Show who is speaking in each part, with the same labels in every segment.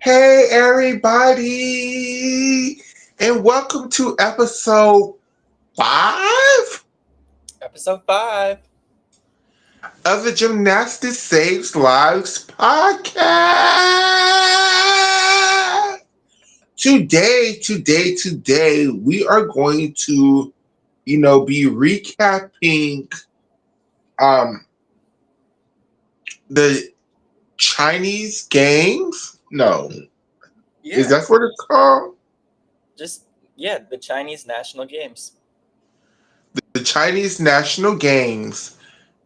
Speaker 1: Hey, everybody, and welcome to episode 5
Speaker 2: Episode 5.
Speaker 1: of the Gymnastics Saves Lives podcast. Today, we are going to, be recapping um the Chinese games. No, is
Speaker 2: Yeah,
Speaker 1: that what it's called?
Speaker 2: just yeah, the Chinese national games.
Speaker 1: The Chinese national games,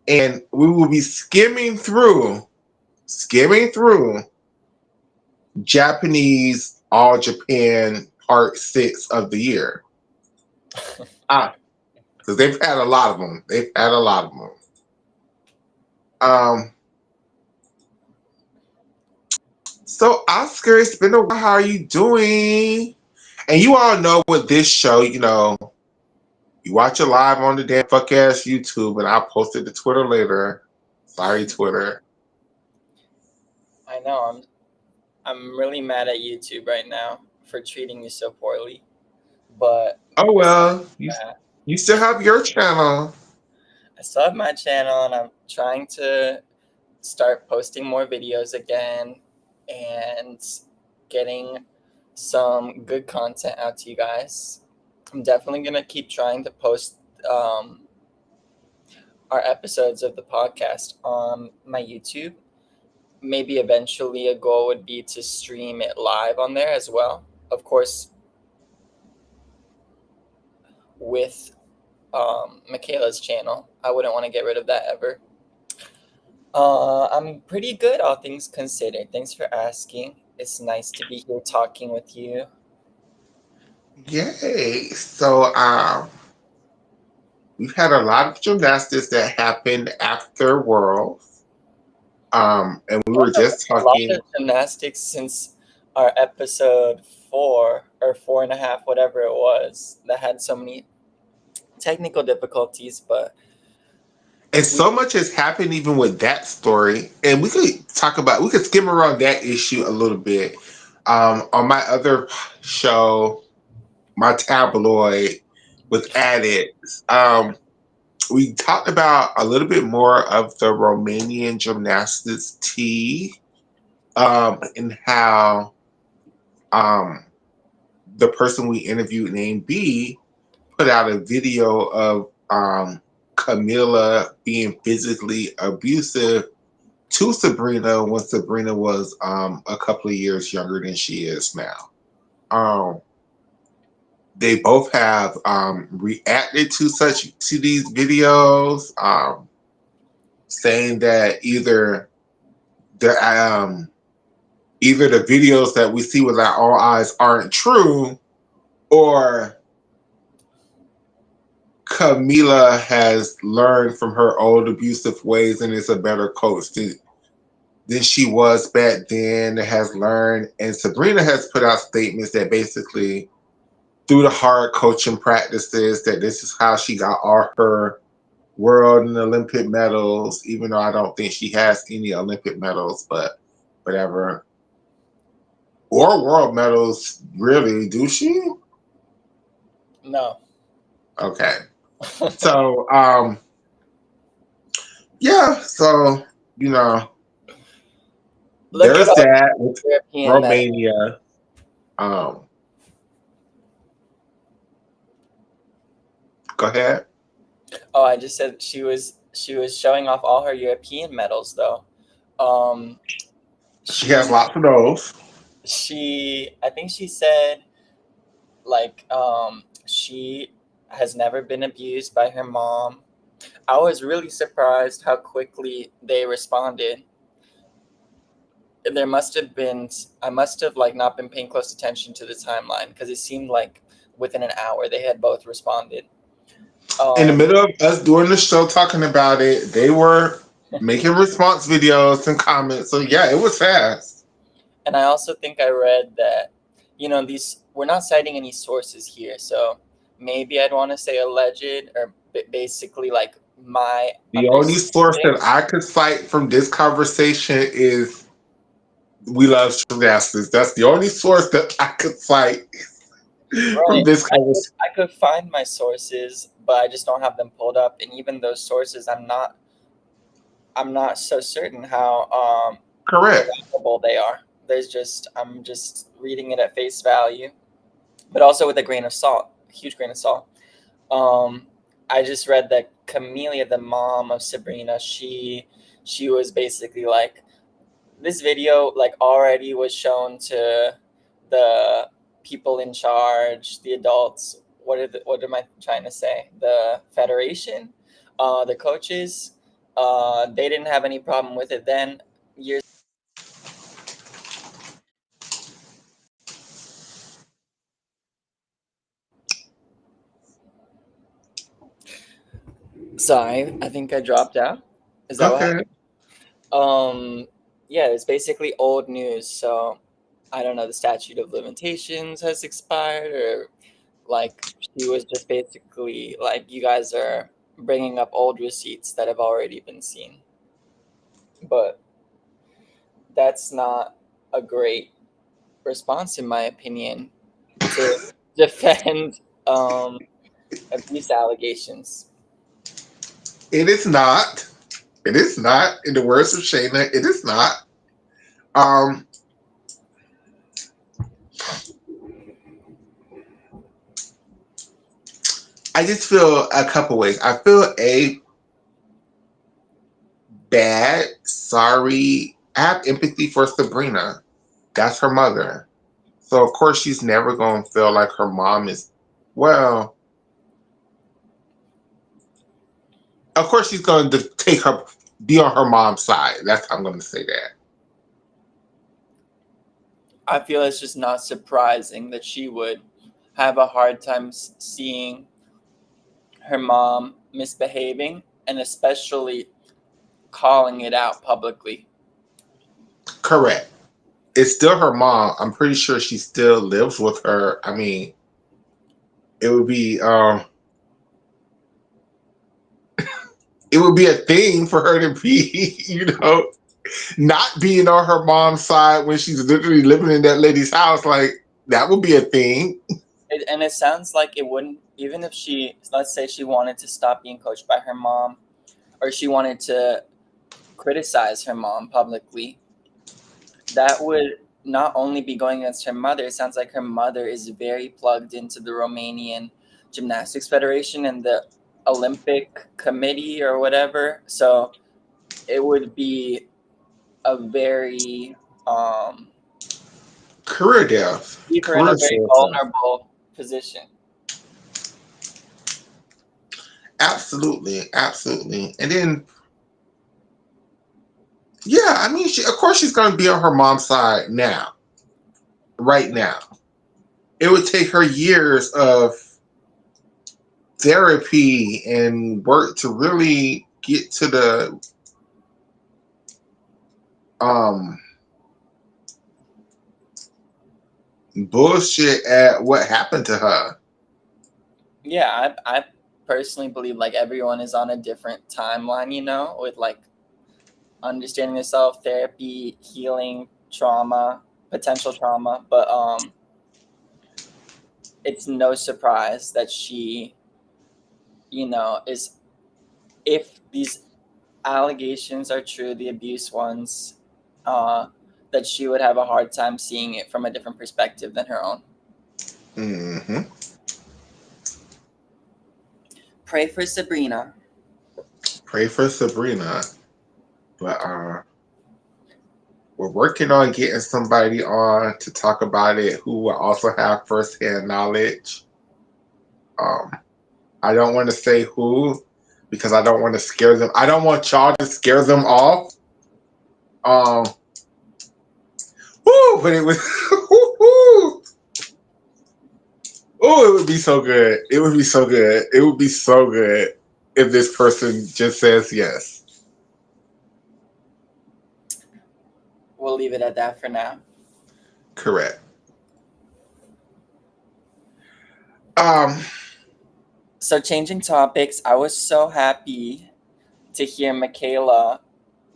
Speaker 1: and we will be skimming through Japanese All Japan Part 6 of the year. Because they've had a lot of them. Um, so Oscar, it's been a while. How are you doing? And you all know with this show, you watch it live on the damn fuck ass YouTube, and I'll post it to Twitter later. Sorry, Twitter.
Speaker 2: I know I'm really mad at YouTube right now for treating you so poorly. But
Speaker 1: Oh
Speaker 2: aside
Speaker 1: well,
Speaker 2: from
Speaker 1: you
Speaker 2: that,
Speaker 1: you still have your channel.
Speaker 2: I still have my channel and I'm trying to start posting more videos again and getting some good content out to you guys. I'm definitely gonna keep trying to post um, our episodes of the podcast on my YouTube. Maybe eventually a goal would be to stream it live on there as well. Of course, with Michaela's channel, I wouldn't want to get rid of that ever. I'm pretty good, all things considered. Thanks for asking. It's nice to be here talking with you.
Speaker 1: Yay! So, we've had a lot of gymnastics that happened after Worlds. And we
Speaker 2: Well,
Speaker 1: were
Speaker 2: there was
Speaker 1: just
Speaker 2: a lot
Speaker 1: talking.
Speaker 2: of gymnastics since our episode 4 or 4.5, whatever it was, that had so many technical difficulties, but
Speaker 1: And
Speaker 2: we
Speaker 1: so much has happened even with that story. And we could skim around that issue a little bit. On my other show, my tabloid with addicts. We talked about a little bit more of the Romanian gymnastics tea, and how um, the person we interviewed named B put out a video of Camila being physically abusive to Sabrina when Sabrina was a couple of years younger than she is now. Um, they both have reacted to these videos, saying that the either the videos that we see with our own eyes aren't true, or Camila has learned from her old abusive ways and is a better coach than she was back then, has learned. And Sabrina has put out statements that basically, through the hard coaching practices, that this is how she got all her world and Olympic medals, even though I don't think she has any Olympic medals, but whatever. Or world medals, really, do she?
Speaker 2: no.
Speaker 1: Okay. So, yeah, so, you know,
Speaker 2: Look at
Speaker 1: there's
Speaker 2: all
Speaker 1: that with
Speaker 2: the European medals.
Speaker 1: Romania. Um, Go ahead.
Speaker 2: Oh, I just said she was showing off all her European medals though. Um,
Speaker 1: She has
Speaker 2: she
Speaker 1: lots of those.
Speaker 2: I think she said like she has never been abused by her mom. I was really surprised how quickly they responded. There must have been I must have like not been paying close attention to the timeline because it seemed like within an hour they had both responded.
Speaker 1: In the
Speaker 2: Um,
Speaker 1: middle of us doing the show talking about it, they were making response videos and comments. So yeah, it was fast.
Speaker 2: and I also think I read that these we're not citing any sources here, so maybe I'd want to say alleged or basically like my
Speaker 1: The only source
Speaker 2: understanding.
Speaker 1: that I could cite from this conversation is We love gymnastics. That's the only source that I could cite from
Speaker 2: Right.
Speaker 1: this conversation.
Speaker 2: I could find my sources, but I just don't have them pulled up. And even those sources, I'm not so certain how
Speaker 1: Correct.
Speaker 2: reliable they are. I'm just reading it at face value, but also with a grain of salt, a huge grain of salt. Um, I just read that Camelia, the mom of Sabrina, she was basically like, this video like already was shown to the people in charge, the adults. What am I trying to say? The federation, the coaches. They didn't have any problem with it then. Years. Sorry, I think I dropped out. Is that what
Speaker 1: Okay.
Speaker 2: happened? Um, yeah, it's basically old news. So I don't know. The statute of limitations has expired, or like she was just basically like, you guys are bringing up old receipts that have already been seen. But that's not a great response, in my opinion, to defend abuse allegations.
Speaker 1: It is not. It is not. In the words of Shayna, it is not. Um, I just feel a couple ways. I feel a bad, sorry. I have empathy for Sabrina. That's her mother. So of course she's never gonna feel like her mom is well, of course she's going to take her be on her mom's side. That's I'm gonna say that.
Speaker 2: I feel it's just not surprising that she would have a hard time seeing her mom misbehaving, and especially calling it out publicly.
Speaker 1: Correct. It's still her mom. I'm pretty sure she still lives with her. I mean, it would be it would be a thing for her to be, not being on her mom's side when she's literally living in that lady's house. Like that would be a thing.
Speaker 2: And it sounds like it wouldn't, even if she, let's say she wanted to stop being coached by her mom, or she wanted to criticize her mom publicly, that would not only be going against her mother. It sounds like her mother is very plugged into the Romanian Gymnastics Federation and the Olympic Committee or whatever. So it would be a very
Speaker 1: Career death.
Speaker 2: leave her in a
Speaker 1: Career
Speaker 2: very
Speaker 1: suicide.
Speaker 2: vulnerable position.
Speaker 1: Absolutely, absolutely. And then, yeah, I mean, of course, she's going to be on her mom's side now, right now. It would take her years of therapy and work to really get to the um, bullshit at what happened to her.
Speaker 2: Yeah, I personally believe like everyone is on a different timeline, with like understanding yourself, therapy, healing, trauma, potential trauma. But it's no surprise that she, is, if these allegations are true, the abuse ones, uh, that she would have a hard time seeing it from a different perspective than her own.
Speaker 1: Hmm.
Speaker 2: Pray for Sabrina.
Speaker 1: Pray for Sabrina. But we're working on getting somebody on to talk about it who will also have firsthand knowledge. Um, I don't want to say who because I don't want to scare them. I don't want y'all to scare them off. Um, but it was, oh, it would be so good. It would be so good. It would be so good if this person just says yes.
Speaker 2: We'll leave it at that for now.
Speaker 1: Correct. Um,
Speaker 2: So changing topics, I was so happy to hear Michaela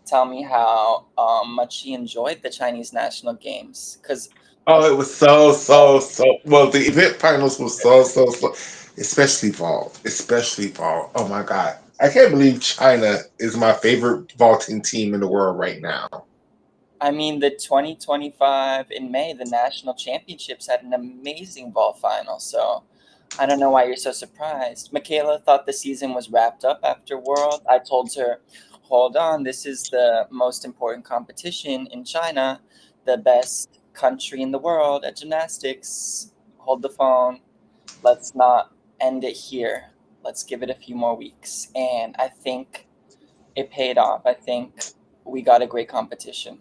Speaker 2: tell me how much he enjoyed the Chinese national games. Because
Speaker 1: Oh, it was so. Well, the event finals was so. Especially vault. Oh my god, I can't believe China is my favorite vaulting team in the world right now.
Speaker 2: I mean, the 2025 in May, the national championships had an amazing ball final. So I don't know why you're so surprised. Michaela thought the season was wrapped up after World. I told her, hold on, this is the most important competition in China, the best country in the world at gymnastics. Hold the phone. Let's not end it here. Let's give it a few more weeks. And I think it paid off. I think we got a great competition.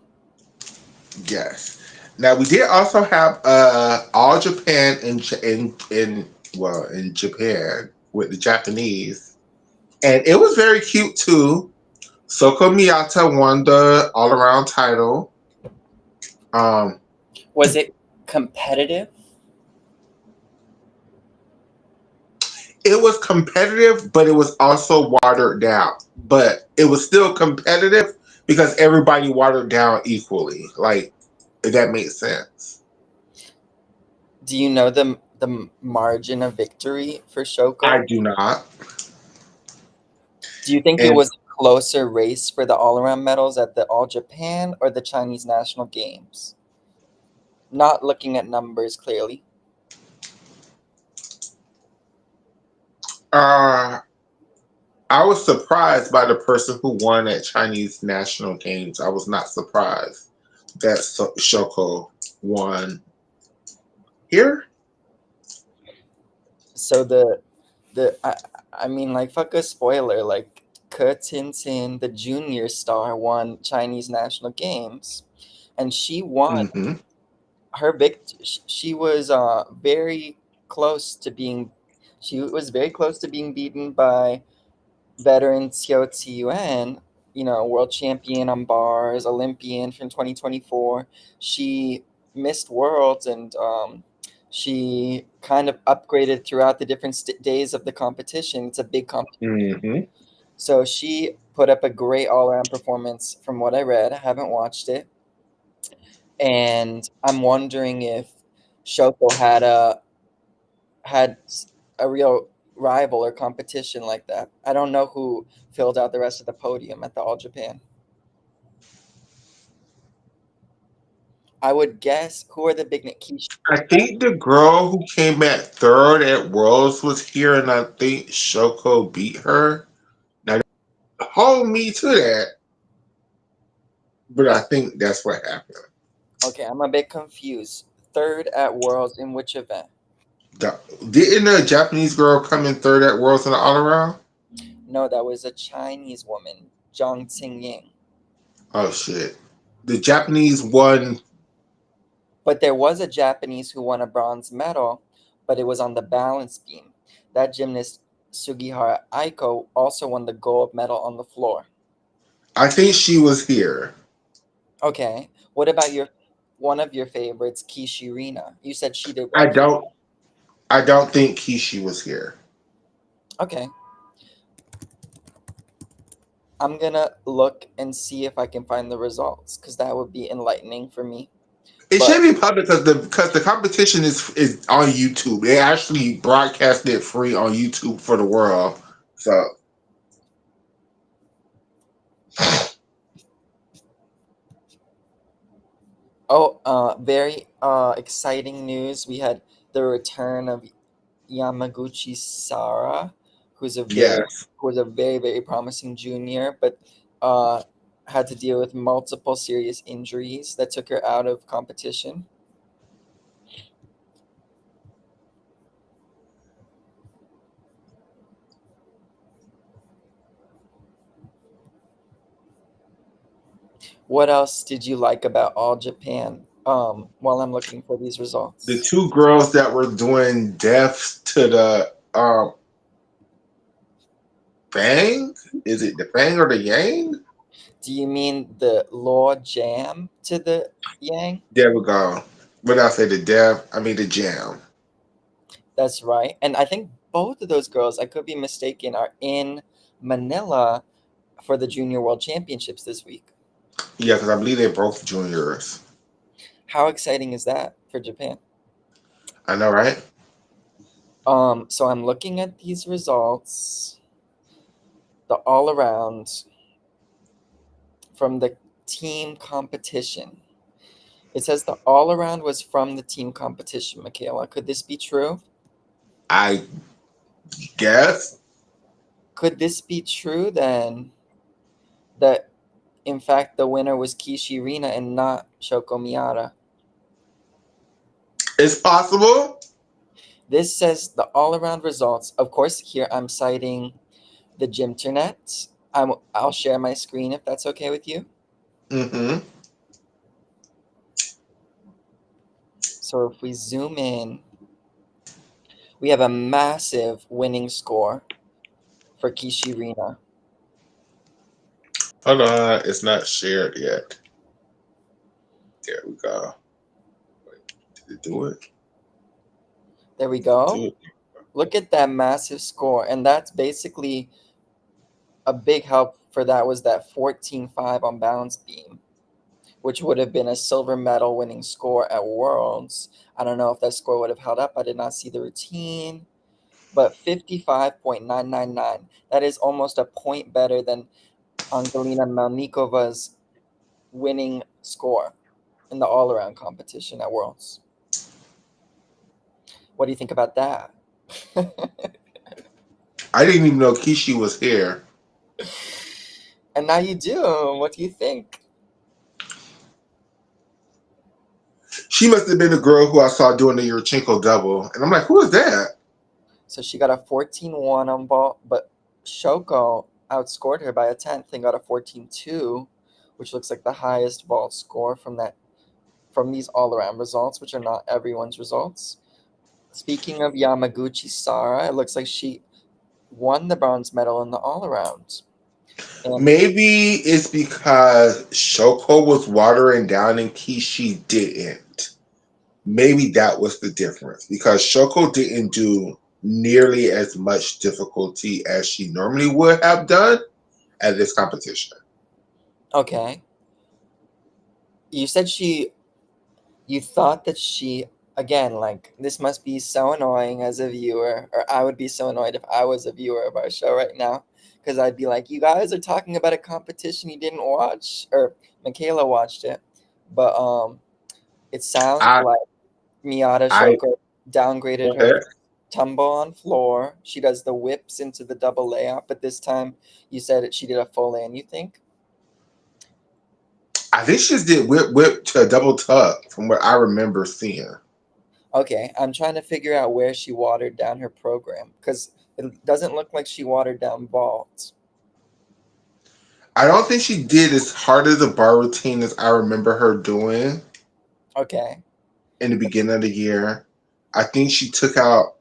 Speaker 1: Yes. Now we did also have all Japan in Japan with the Japanese, and it was very cute too. Soko Miyata won the all around title. Um,
Speaker 2: Was it competitive?
Speaker 1: it was competitive, but it was also watered down. But it was still competitive because everybody watered down equally. Like, if that makes sense.
Speaker 2: Do you know the margin of victory for
Speaker 1: I
Speaker 2: Shoko?
Speaker 1: do not.
Speaker 2: Do you think it
Speaker 1: And
Speaker 2: was a closer race for the all around medals at the All Japan or the Chinese National Games? Not looking at numbers clearly.
Speaker 1: uh, I was surprised by the person who won at Chinese National Games. I was not surprised that Shoko won here.
Speaker 2: So I mean, like, fuck a spoiler, like Ke Tin Tin, the junior star, won Chinese National Games, and she won
Speaker 1: Hmm.
Speaker 2: she was very close to being beaten by veteran Xiao Tiyuan, world champion on bars, Olympian from 2024. She missed worlds, and she kind of upgraded throughout the different days of the competition. It's a big competition.
Speaker 1: Hmm.
Speaker 2: So she put up a great all around performance from what I read. I haven't watched it. And I'm wondering if Shoko had a real rival or competition like that. I don't know who filled out the rest of the podium at the All Japan. I would guess who are the big Kishi.
Speaker 1: I think the girl who came at third at Worlds was here, and I think Shoko beat her. Now, hold me to that, but I think that's what happened.
Speaker 2: Okay, I'm a bit confused. Third at Worlds in which event?
Speaker 1: Didn't a Japanese girl come in third at Worlds in the all around?
Speaker 2: No, that was a Chinese woman, Zhang Qingying.
Speaker 1: Oh shit! The Japanese won.
Speaker 2: But there was a Japanese who won a bronze medal, but it was on the balance beam. That gymnast, Sugihara Aiko, also won the gold medal on the floor.
Speaker 1: I think she was here.
Speaker 2: Okay, what about one of your favorites, Kishirina? You said she did
Speaker 1: I
Speaker 2: well.
Speaker 1: don't. I don't think Kishi was here.
Speaker 2: Okay, I'm gonna look and see if I can find the results because that would be enlightening for me.
Speaker 1: It
Speaker 2: But
Speaker 1: should be public because the competition is on YouTube. They actually broadcast it free on YouTube for the world. So
Speaker 2: oh, very exciting news! We had the return of Yamaguchi Sara,
Speaker 1: yes,
Speaker 2: who was a very promising junior, but uh, had to deal with multiple serious injuries that took her out of competition. What else did you like about All Japan? While I'm looking for these
Speaker 1: the
Speaker 2: results,
Speaker 1: two girls that were doing deaths to the Fang. Is it the Fang or the Yang?
Speaker 2: do you mean the Law Jam to the Yang?
Speaker 1: There we go. What did I say? The death. I mean the jam.
Speaker 2: That's right. And I think both of those girls, I could be mistaken, are in Manila for the Junior World Championships this week.
Speaker 1: Yeah, because I believe they're both juniors.
Speaker 2: How exciting is that for Japan?
Speaker 1: I know, right?
Speaker 2: So I'm looking at these results, the all around from the team competition. It says the all around was from the team competition, Michaela. Could this be true?
Speaker 1: I guess.
Speaker 2: Could this be true then that in fact the winner was Kishi Rina and not Shoko Miata?
Speaker 1: It's possible.
Speaker 2: This says the all around results. Of course, here I'm citing the Gymternet. I'll share my screen if that's okay with you.
Speaker 1: Mm-hmm.
Speaker 2: So if we zoom in, we have a massive winning score for Kishi Rina.
Speaker 1: Hold on. It's not shared yet. There we go. Wait, did it do it?
Speaker 2: There we go.
Speaker 1: Do it.
Speaker 2: Look at that massive score. And that's basically a big help for that was that 14.5 on balance beam, which would have been a silver medal winning score at Worlds. I don't know if that score would have held up. I did not see the routine. But 55.999, that is almost a point better than Angelina Melnikova's winning score in the all around competition at Worlds. What do you think about that?
Speaker 1: I didn't even know Kishi was here.
Speaker 2: And now you do. What do you think?
Speaker 1: She must have been the girl who I saw doing the Yurchenko double. And I'm like, who is that?
Speaker 2: So she got a 14-1 on ball, but Shoko outscored her by a tenth and got a 14-2, which looks like the highest vault score from these all around results, which are not everyone's results. Speaking of Yamaguchi Sara, it looks like she won the bronze medal in the all around. And
Speaker 1: Maybe it's because Shoko was watering down and Kishi didn't. Maybe that was the difference because Shoko didn't do nearly as much difficulty as she normally would have done at this competition.
Speaker 2: okay, you said you thought that she, again, like, this must be so annoying as a viewer, or I would be so annoyed if I was a viewer of our show right now, because I'd be like, you guys are talking about a competition you didn't watch, or Michaela watched it, but it sounds
Speaker 1: I
Speaker 2: like Miata
Speaker 1: I
Speaker 2: Shoko
Speaker 1: go
Speaker 2: downgraded her
Speaker 1: ahead.
Speaker 2: from tumble on floor. She does the whips into the double layout, but this time you said she did a full land, you think?
Speaker 1: I think she just did whip to a double tuck from what I remember seeing.
Speaker 2: Okay, I'm trying to figure out where she watered down her program because it doesn't look like she watered down vault.
Speaker 1: I don't think she did as hard as a bar routine as I remember her doing
Speaker 2: Okay.
Speaker 1: in the beginning of the year. I think she took out.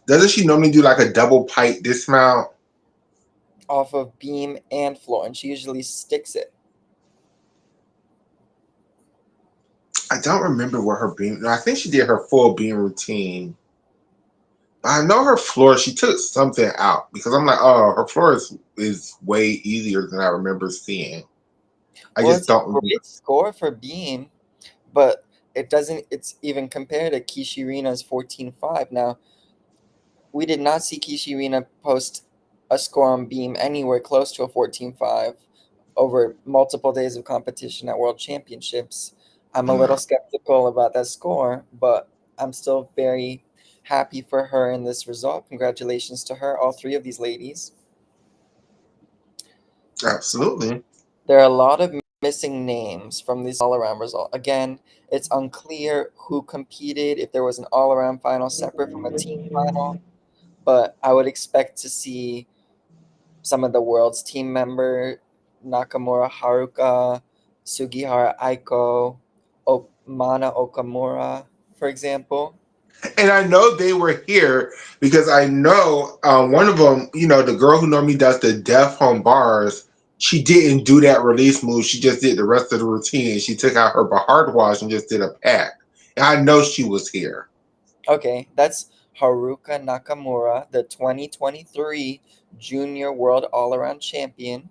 Speaker 1: Doesn't she normally do like a double pipe dismount?
Speaker 2: Off of beam and floor, and she usually sticks it.
Speaker 1: I don't remember what her beam. No, I think she did her full beam routine. I know her floor. She took something out because I'm like, oh, her floor is way easier than I remember seeing. I
Speaker 2: Well,
Speaker 1: just
Speaker 2: it's a
Speaker 1: don't remember.
Speaker 2: great score for beam, but it doesn't, it's even compared to Kishirina's 14.5. Now, we did not see Kishirina post a score on beam anywhere close to a 14.5 over multiple days of competition at World Championships. I'm a little
Speaker 1: No,
Speaker 2: skeptical about that score, but I'm still very happy for her in this result. Congratulations to her, all three of these ladies.
Speaker 1: absolutely.
Speaker 2: There are a lot of missing names from this all around result. Again, it's unclear who competed, if there was an all around final separate from a team final, but I would expect to see some of the world's team member Nakamura Haruka, Sugihara Aiko, Mana Okamura, for example.
Speaker 1: And I know they were here because I know one of them, the girl who normally does the deaf home bars, she didn't do that release move. She just did the rest of the routine. She took out her hard wash and just did a pack. And I know she was here.
Speaker 2: Okay, that's Haruka Nakamura, the 2023 Junior World All Around Champion.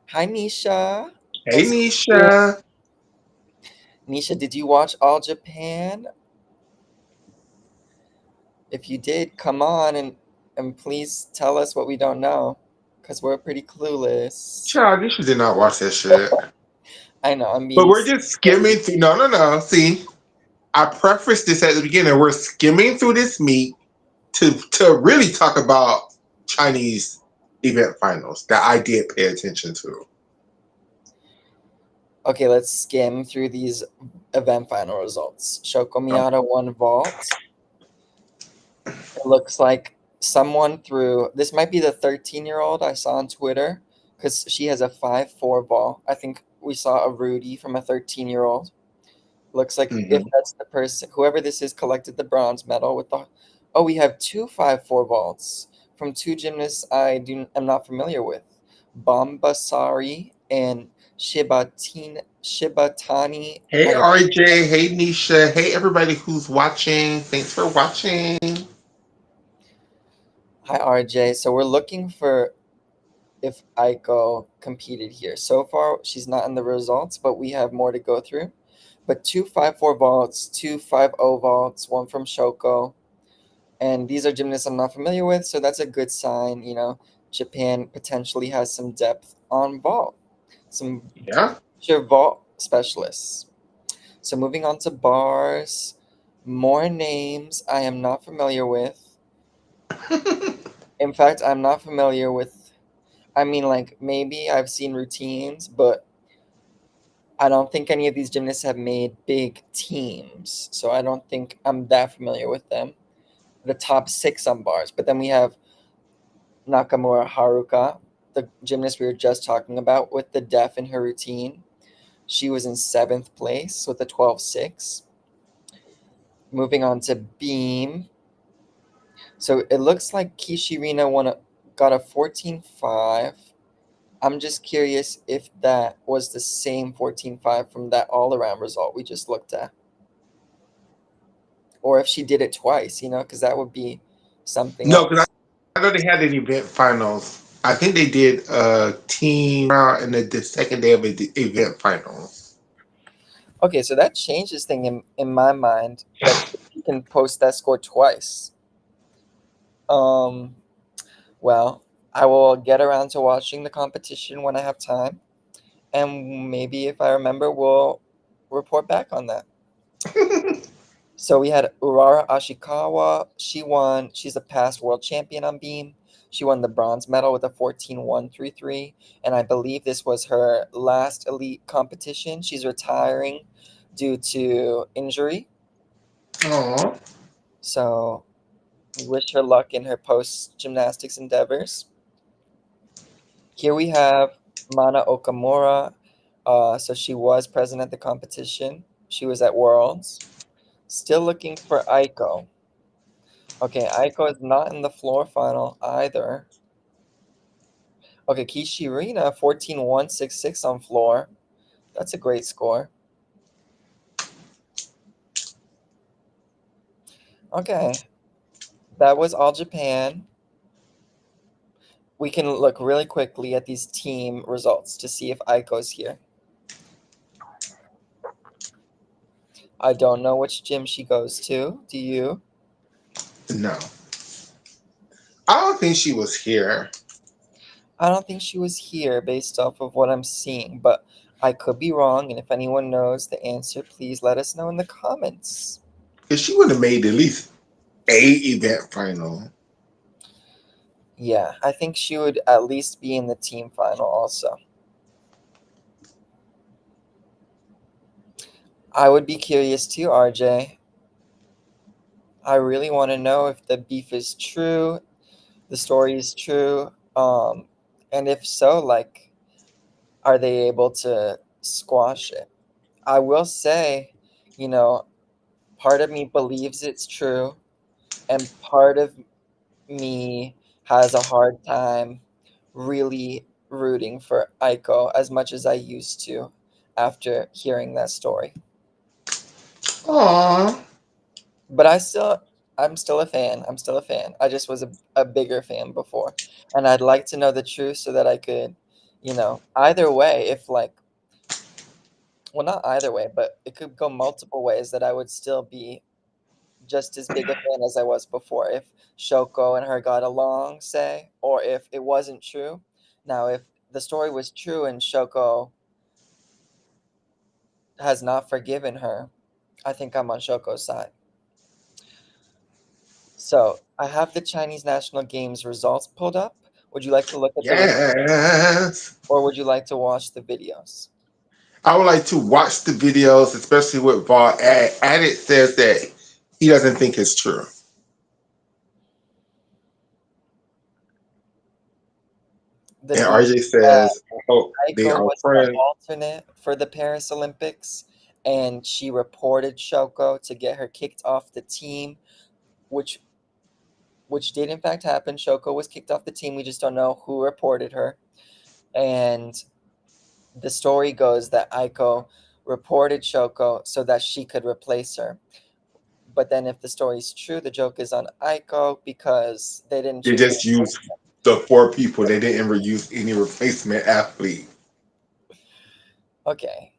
Speaker 2: Hi, Nisha.
Speaker 1: Hey,
Speaker 2: Nice to meet you.
Speaker 1: Nisha.
Speaker 2: Nisha, did you watch All Japan? If you did, come on and please tell us what we don't know, because we're pretty clueless.
Speaker 1: Child, Nisha did not watch that shit.
Speaker 2: I know, I'm
Speaker 1: But
Speaker 2: being
Speaker 1: we're just skimming through. No, no, no. See, I prefaced this at the beginning. We're skimming through this meet to really talk about Chinese event finals that I did pay attention to.
Speaker 2: Okay, let's skim through these event final results. Shoko
Speaker 1: Um,
Speaker 2: Miyata won vault. It looks like someone threw. This might be the 13-year-old I saw on Twitter because she has a 5-4 ball. I think we saw a Rudy from a 13-year-old. Looks like if
Speaker 1: mhm.
Speaker 2: that's the person, whoever this is, collected the bronze medal with the. Oh, we have two 5-4 vaults from two gymnasts am not familiar with, Bombasari and Shibatani.
Speaker 1: Hey,
Speaker 2: I don't.
Speaker 1: RJ. Hey, Nisha. Hey, everybody who's watching. Thanks for watching.
Speaker 2: Hi, RJ. So we're looking for if Aiko competed here. So far, she's not in the results, but we have more to go through. But two 5-4 vaults, two 5-0 vaults, one from Shoko. And these are gymnasts I'm not familiar with, so that's a good sign. Japan potentially has some depth on vault, some
Speaker 1: Yeah.
Speaker 2: future vault specialists. So moving on to bars, more names I am not familiar with. In fact, I'm not familiar with. I mean, like maybe I've seen routines, but I don't think any of these gymnasts have made big teams, so I don't think I'm that familiar with them. The top six on bars, but then we have Nakamura Haruka, the gymnast we were just talking about, with the def in her routine. She was in seventh place with a 12.6. Moving on to beam. So it looks like Kishirina got a 14.5. I'm just curious if that was the same 14.5 from that all around result we just looked at. Or if she did it twice, because that would be something
Speaker 1: No, because
Speaker 2: else.
Speaker 1: I know they had an event finals. I think they did a team round and then the second day of the event finals.
Speaker 2: Okay, so that changes thing in my mind that you can post that score twice. Um, well, I will get around to watching the competition when I have time, and maybe if I remember, we'll report back on that. So we had Urara Ashikawa. She won. She's a past world champion on beam. She won the bronze medal with a 14.133, and I believe this was her last elite competition. She's retiring due to injury.
Speaker 1: Oh,
Speaker 2: So we wish her luck in her post gymnastics endeavors. Here we have Mana Okamura. So she was present at the competition. She was at Worlds. Still looking for Aiko. Okay, Aiko is not in the floor final either. Okay, Kishirina, 14.166 on floor. That's a great score. Okay, that was all Japan. We can look really quickly at these team results to see if Aiko's here. I don't know which gym she goes to. Do you?
Speaker 1: no. I don't think she was here.
Speaker 2: I don't think she was here based off of what I'm seeing, but I could be wrong. And if anyone knows the answer, please let us know in the comments.
Speaker 1: Because she would have made at least a event final.
Speaker 2: Yeah, I think she would at least be in the team final also. I would be curious too, RJ. I really want to know if the beef is true, the story is true, and if so, like, are they able to squash it? I will say, you know, part of me believes it's true, and part of me has a hard time really rooting for Aiko as much as I used to after hearing that story.
Speaker 1: Aw.
Speaker 2: But I'm still a fan. I'm still a fan. I just was a bigger fan before. And I'd like to know the truth so that I could, either way, if like, well, not either way, but it could go multiple ways that I would still be just as big a fan as I was before. If Shoko and her got along, say, or if it wasn't true. Now, if the story was true and Shoko has not forgiven her, I think I'm on Shoko's side. So I have the Chinese National Games results pulled up. Would you like to look at the results
Speaker 1: Yes.
Speaker 2: or would you like to watch the videos?
Speaker 1: I would like to watch the videos, especially with Vaughn. Added says that he doesn't think it's true.
Speaker 2: The
Speaker 1: And
Speaker 2: theory
Speaker 1: RJ
Speaker 2: that
Speaker 1: says, I hope they
Speaker 2: Aiko
Speaker 1: are
Speaker 2: was the
Speaker 1: friends.
Speaker 2: alternate for the Paris Olympics and she reported Shoko to get her kicked off the team, which did in fact happen. Shoko was kicked off the team. We just don't know who reported her. And the story goes that Aiko reported Shoko so that she could replace her. But then if the story's true, the joke is on Aiko because they didn't
Speaker 1: They
Speaker 2: choose
Speaker 1: just
Speaker 2: her.
Speaker 1: used the four people. They didn't ever use any replacement athlete.
Speaker 2: Okay.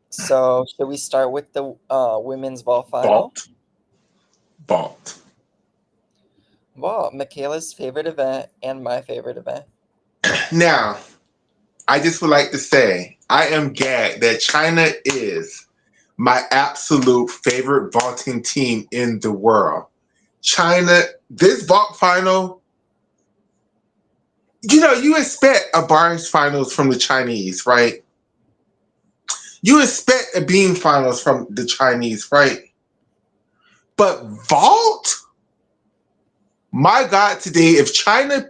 Speaker 2: So should we start with the women's vault final?
Speaker 1: Vault. Vault.
Speaker 2: Vault, Michaela's favorite event and my favorite event.
Speaker 1: Now, I just would like to say, I am gagged that China is my absolute favorite vaulting team in the world. China, this vault final, you expect a bars finals from the Chinese, right? You expect a beam finals from the Chinese, right? But vault, my God, today, if China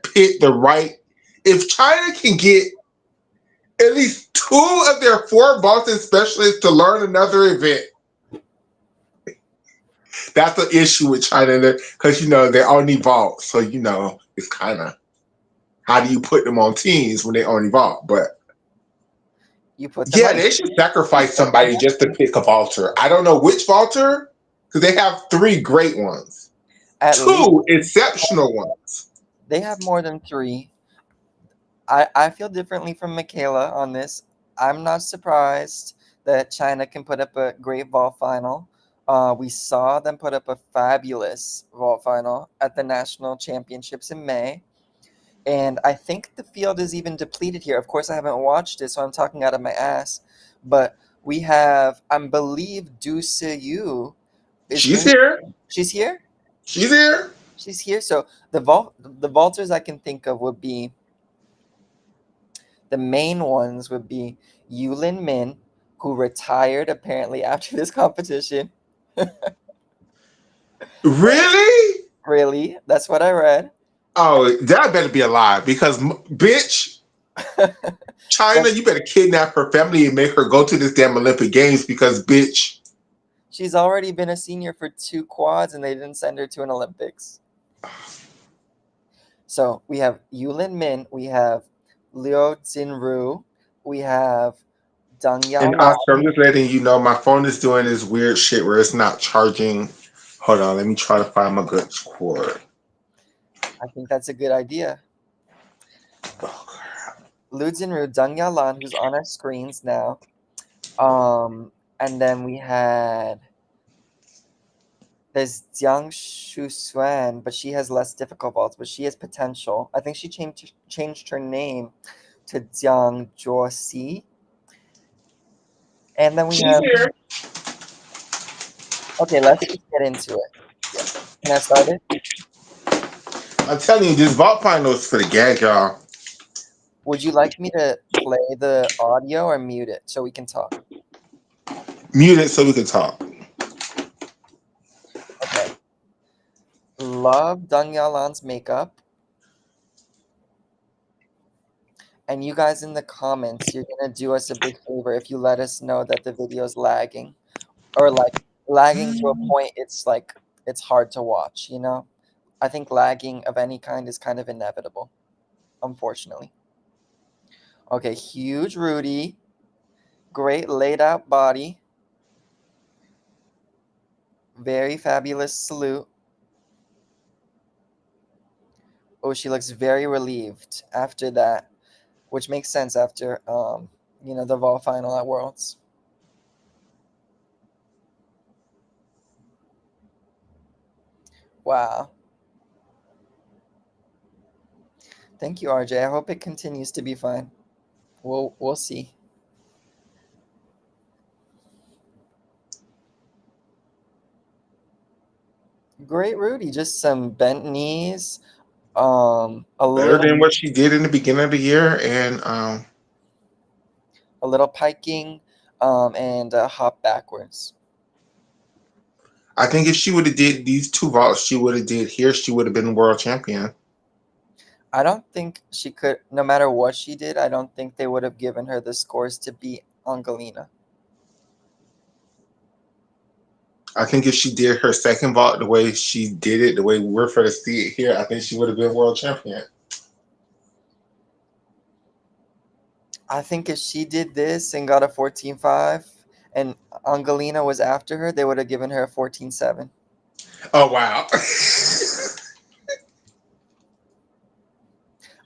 Speaker 1: can get at least two of their four vaulting specialists to learn another event, that's the issue with China because they only vault. So it's kind of how do you put them on teams when they only vault? But
Speaker 2: You put them
Speaker 1: yeah,
Speaker 2: on.
Speaker 1: they should sacrifice somebody just to pick a vaulter. I don't know which vaulter because they have three great ones,
Speaker 2: At least
Speaker 1: two exceptional ones.
Speaker 2: they have more than three. I feel differently from Michaela on this. I'm not surprised that China can put up a great vault final. We saw them put up a fabulous vault final at the national championships in May. And I think the field is even depleted here. Of course, I haven't watched it, so I'm talking out of my ass. But we have, I believe, Du Yu is
Speaker 1: She's
Speaker 2: in.
Speaker 1: here.
Speaker 2: She's here.
Speaker 1: She's here.
Speaker 2: She's here. So the vaulters I can think of would be the main ones would be Yulin Min, who retired apparently after this competition.
Speaker 1: Really?
Speaker 2: Really, that's what I read.
Speaker 1: Oh, that better be a lie because, bitch, China,
Speaker 2: Just
Speaker 1: you better kidnap her family and make her go to this damn Olympic Games because, bitch,
Speaker 2: she's already been a senior for two quads, and they didn't send her to an Olympics. So we have Yulin Min, we have Liu Jinru, we have Deng
Speaker 1: and
Speaker 2: Yaolan.
Speaker 1: Oscar, I'm just letting you know my phone is doing this weird shit where it's not charging. Hold on, let me try to find my good cord.
Speaker 2: I think that's a good idea. Liu Jinru, Deng Yaolan, who's on our screens now. And then we had there's Jiang Shushuan, but she has less difficult vaults, but she has potential. I think she changed her name to Jiang Zhuoxi. And then we
Speaker 1: She's
Speaker 2: have
Speaker 1: here.
Speaker 2: okay, let's just get into it. Yeah. Can I start it?
Speaker 1: I'm telling you, this vault final is for the gag, y'all.
Speaker 2: Would you like me to play the audio or mute it so we can talk?
Speaker 1: Mute it so we can talk.
Speaker 2: Okay. Love Deng Yalan's makeup. And you guys in the comments, you're gonna do us a big favor if you let us know that the video's lagging. Or like lagging to a point it's hard to watch, you know? I think lagging of any kind is kind of inevitable, unfortunately. Okay, huge Rudy. Great laid out body. Very fabulous salute. Oh, she looks very relieved after that, which makes sense after the vol final at Worlds. Wow. Thank you, RJ. I hope it continues to be fine. We'll see. Great, Rudy. Just some bent knees. A
Speaker 1: Better
Speaker 2: little
Speaker 1: than what she did in the beginning of the year, and
Speaker 2: a little piking, and hop backwards.
Speaker 1: I think if she would have did these two vaults, she would have did here. She would have been world champion.
Speaker 2: I don't think she could. No matter what she did, I don't think they would have given her the scores to beat Angelina.
Speaker 1: I think if she did her second vault the way she did it, the way we're for to see it here, I think she would have been world champion.
Speaker 2: I think if she did this and got a 14.5 and Angelina was after her, they would have given her a 14.7.
Speaker 1: Oh wow!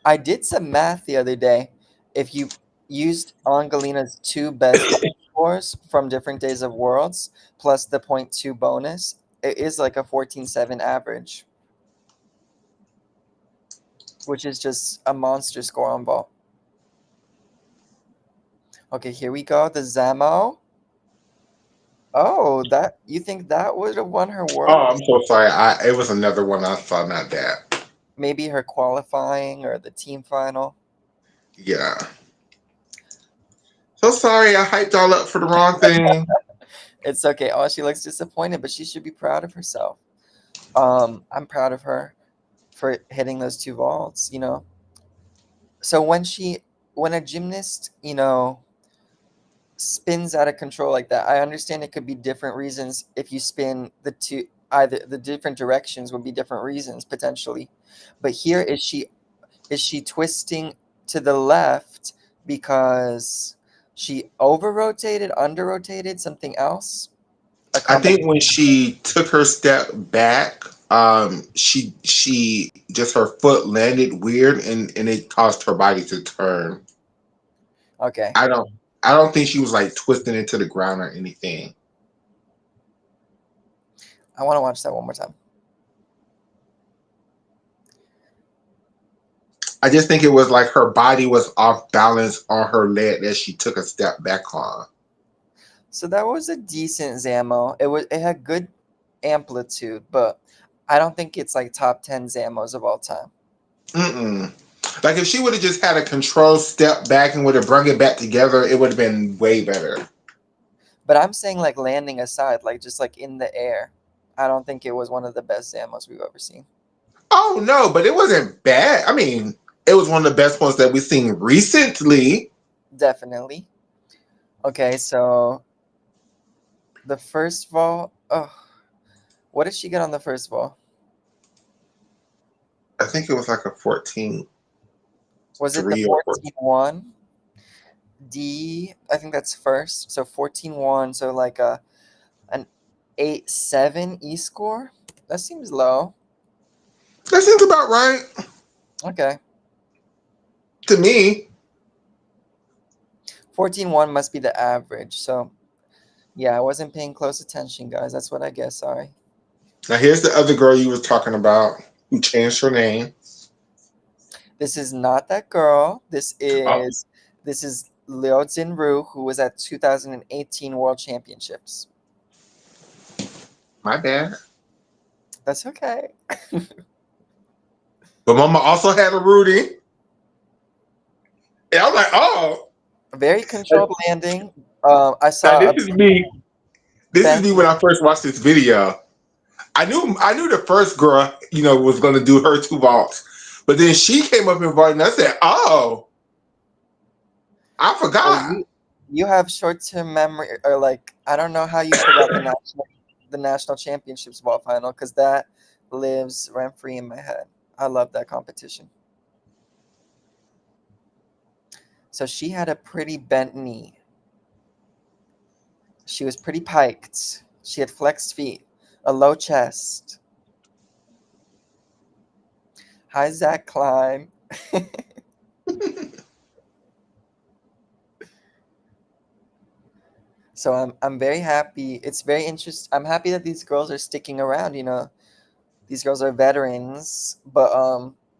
Speaker 2: I did some math the other day. If you used Angelina's two best scores from different days of Worlds plus the .2 bonus, it is like a 14.7 average, which is just a monster score on vault. Okay, here we go. The Zamo. Oh, that you think that would have won her
Speaker 1: Oh,
Speaker 2: World?
Speaker 1: I'm so sorry. It was another one I saw, not that.
Speaker 2: Maybe her qualifying or the team final.
Speaker 1: Yeah. So sorry, I hyped all up for the wrong thing.
Speaker 2: It's okay. Oh, she looks disappointed, but she should be proud of herself. I'm proud of her for hitting those two vaults. So when a gymnast, spins out of control like that, I understand it could be different reasons. If you spin the two, either the different directions would be different reasons potentially. But here is she twisting to the left because she over rotated, under rotated, something else? A
Speaker 1: I think
Speaker 2: combination.
Speaker 1: when she took her step back, she just her foot landed weird, and it caused her body to turn.
Speaker 2: Okay.
Speaker 1: I don't I don't think she was like twisting into the ground or anything.
Speaker 2: I want to watch that one more time.
Speaker 1: I just think it was like her body was off balance on her leg that she took a step back on.
Speaker 2: So that was a decent Zamo. It had good amplitude, but I don't think it's like top 10 Zamos of all time.
Speaker 1: Mm-mm. Like if she would have just had a controlled step back and would have brung it back together, it would have been way better.
Speaker 2: But I'm saying like landing aside, like just like in the air. I don't think it was one of the best Zamos we've ever seen.
Speaker 1: Oh no, but it wasn't bad. I mean, it was one of the best ones that we've seen recently.
Speaker 2: Definitely. Okay, so the first ball. Oh, what did she get on the first ball?
Speaker 1: I think it was like a 14-3
Speaker 2: Was it the
Speaker 1: or
Speaker 2: 14-1? I think that's first. So 14-1. So like an 8-7 E score. That seems low.
Speaker 1: that seems about right
Speaker 2: Okay.
Speaker 1: to me.
Speaker 2: 14-1 must be the average. So yeah, I wasn't paying close attention, guys. That's what I guess. Sorry.
Speaker 1: Now here's the other girl you was talking about who changed her name.
Speaker 2: This is not that girl.
Speaker 1: Oh,
Speaker 2: This is Liu Jinru, who was at 2018 World Championships.
Speaker 1: my bad.
Speaker 2: That's okay.
Speaker 1: But Mama also had a Rudy. And I'm like, oh,
Speaker 2: Very controlled landing. I
Speaker 1: now
Speaker 2: saw
Speaker 1: this
Speaker 2: a
Speaker 1: is me. This is
Speaker 2: bent
Speaker 1: me when
Speaker 2: knee.
Speaker 1: I first watched this video. I knew the first girl, was gonna do her two vaults. But then she came up in vault and I said, oh, I
Speaker 2: Oh,
Speaker 1: forgot.
Speaker 2: you have short-term memory, or like I don't know how you forgot the national championships ball final, because that lives rent free in my head. I love that competition. So she had a pretty bent knee. She was pretty piked. She had flexed feet. A low chest. Hi, Zach Klein. So I'm very happy. It's very interesting. I'm happy that these girls are sticking around. These girls are veterans, but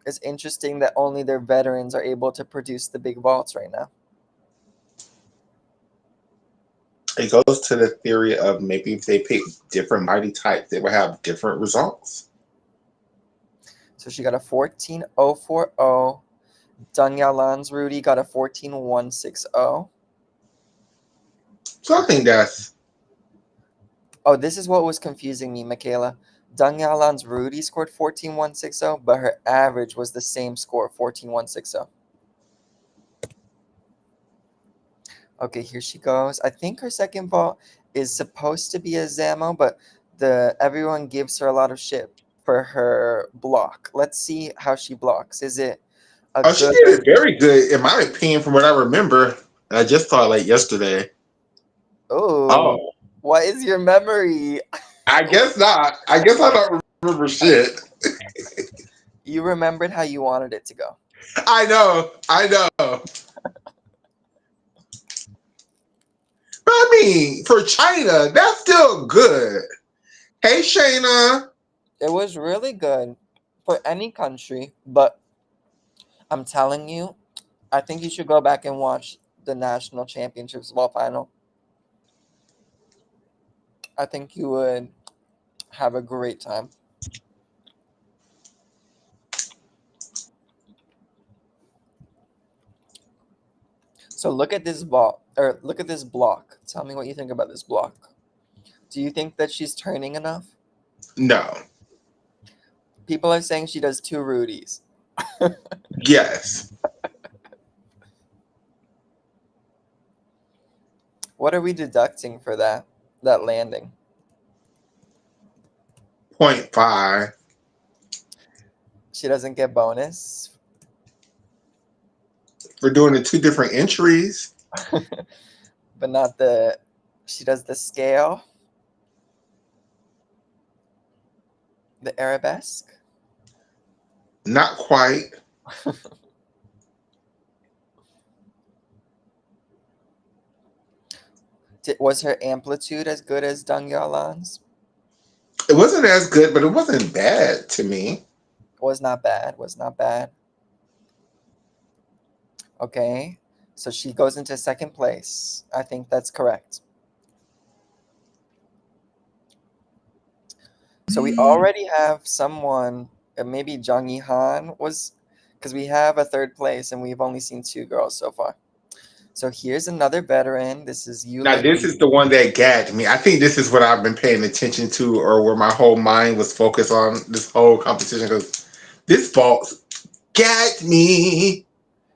Speaker 2: it's interesting that only their veterans are able to produce the big vaults right now.
Speaker 1: It goes to the theory of maybe if they pick different body types, they will have different results.
Speaker 2: So she got a 14.040. Deng Yalan's Rudy got a 14.160.
Speaker 1: So I think that's
Speaker 2: Oh, this is what was confusing me, Michaela. Deng Yalan's Rudy scored 14.160, but her average was the same score, 14.160. Okay, here she goes. I think her second vault is supposed to be a Zamo, but the everyone gives her a lot of shit for her block. Let's see how she blocks. Is it a
Speaker 1: oh, she
Speaker 2: good?
Speaker 1: did it very good in my opinion, from what I remember. I just saw it like yesterday.
Speaker 2: Oh,
Speaker 1: Oh,
Speaker 2: what is your memory?
Speaker 1: I guess not. I guess I don't remember shit.
Speaker 2: You remembered how you wanted it to go.
Speaker 1: I know, I know. But I mean, for China, that's still good. Hey, Shayna.
Speaker 2: It was really good for any country, but I'm telling you, I think you should go back and watch the national championships ball final. I think you would have a great time. So look at this ball or look at this block. Tell me what you think about this block. Do you think that she's turning enough?
Speaker 1: No.
Speaker 2: People are saying she does two Rudies.
Speaker 1: Yes.
Speaker 2: What are we deducting for that landing?
Speaker 1: 0.5.
Speaker 2: She doesn't get bonus,
Speaker 1: We're doing the two different entries.
Speaker 2: but not the. She does the scale, the arabesque.
Speaker 1: Not quite.
Speaker 2: Was her amplitude as good as Deng Yalan's?
Speaker 1: It wasn't as good, but it wasn't bad to me.
Speaker 2: Was not bad. Was not bad. Okay, so she goes into second place. I think that's correct. So we already have someone, maybe Jung Yi Han was, because we have a third place and we've only seen two girls so far. So here's another veteran. This is
Speaker 1: Now,
Speaker 2: Yulin.
Speaker 1: this is the one that gagged me. I think this is what I've been paying attention to, or where my whole mind was focused on this whole competition, because this vault gagged me.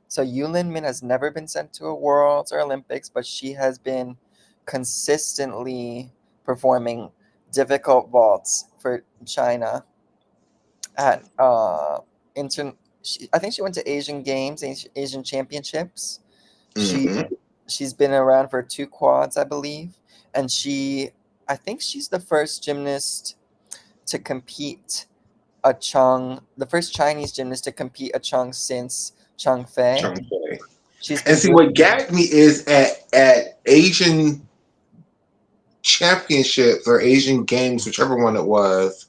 Speaker 2: So Yulin Min has never been sent to a Worlds or Olympics, but she has been consistently performing difficult vaults for China at I think she went to Asian Games, Asian Championships. She
Speaker 1: Hmm.
Speaker 2: she's been around for two quads, I believe, and I think she's the first gymnast to compete the first Chinese gymnast to compete a Chung since Chung Fei. She's
Speaker 1: And
Speaker 2: been
Speaker 1: see,
Speaker 2: doing.
Speaker 1: what gagged me is at Asian championships or Asian games, whichever one it was.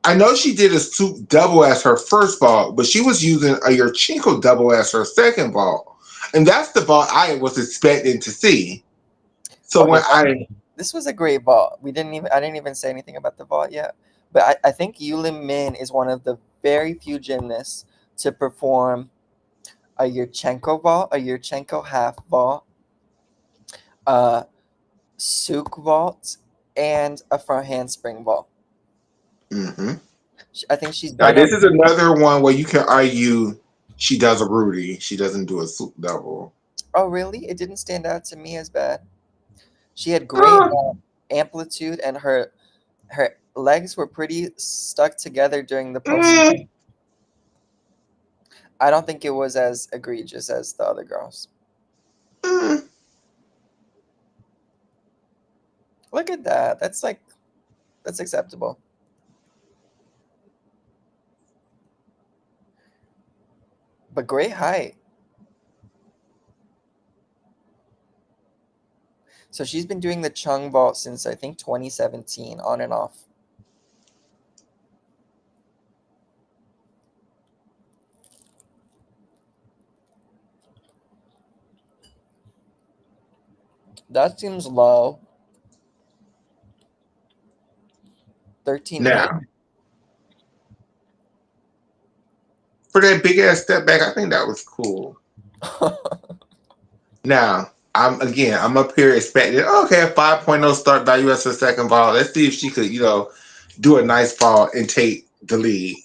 Speaker 1: I know she did a soup double as her first vault, but she was using a Yurchenko double as her second vault. And that's the vault I was expecting to see. So
Speaker 2: Okay,
Speaker 1: when I
Speaker 2: this was a great vault. I didn't even say anything about the vault yet, but I think Yulin Min is one of the very few gymnasts to perform a Yurchenko vault, a Yurchenko half vault, a Suk vault, and a front handspring vault.
Speaker 1: Mhm.
Speaker 2: I think she's
Speaker 1: Now
Speaker 2: done
Speaker 1: this
Speaker 2: it.
Speaker 1: is another one where you can argue she does a Rudy. She doesn't do a soup double.
Speaker 2: Oh, really? It didn't stand out to me as bad. She had great
Speaker 1: Uh,
Speaker 2: amplitude, and her legs were pretty stuck together during the post.
Speaker 1: mm,
Speaker 2: I don't think it was as egregious as the other girls.
Speaker 1: mm.
Speaker 2: Look at that. That's acceptable. But great height. So she's been doing the Chung vault since I think 2017, on and off. That seems low. 13
Speaker 1: Now,
Speaker 2: million.
Speaker 1: for that big ass step back, I think that was cool. Now, I'm up here expecting, okay, a 5.0 start value as a second ball. Let's see if she could, do a nice ball and take the lead.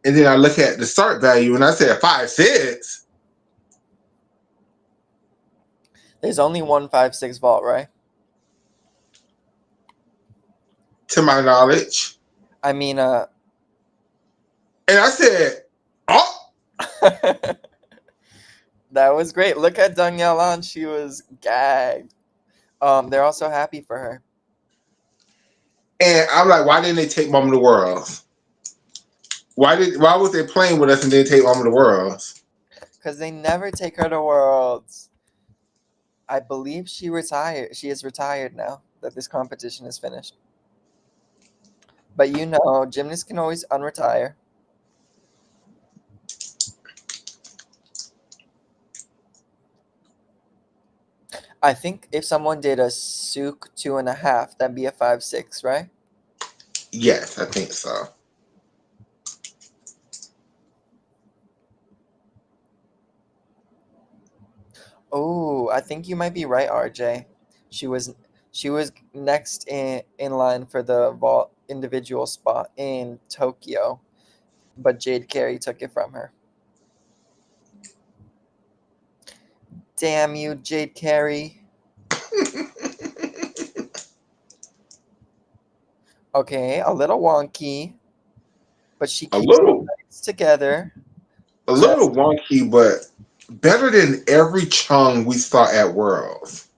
Speaker 1: And then I look at the start value and I said 5.6.
Speaker 2: There's only one 5.6 vault, right?
Speaker 1: To my knowledge.
Speaker 2: I mean,
Speaker 1: And I said, oh,
Speaker 2: that was great. Look at Danielle on. She was gagged. They're also happy for her.
Speaker 1: and I'm like, why didn't they take Mom of the World? Why was they playing with us and didn't take Mom of the World?
Speaker 2: Because they never take her to Worlds. I believe she retired. She is retired now that this competition is finished. But gymnasts can always unretire. I think if someone did a Souk 2.5, that'd be a 5.6, right?
Speaker 1: Yes, I think so.
Speaker 2: Oh, I think you might be right, RJ. She was she was next in line for the vault individual spot in Tokyo, but Jade Carey took it from her. Damn you, Jade Carey. Okay, a little wonky, but she
Speaker 1: a
Speaker 2: keeps the
Speaker 1: little
Speaker 2: legs together.
Speaker 1: a
Speaker 2: Just
Speaker 1: little wonky, but better than every Chung we saw at Worlds.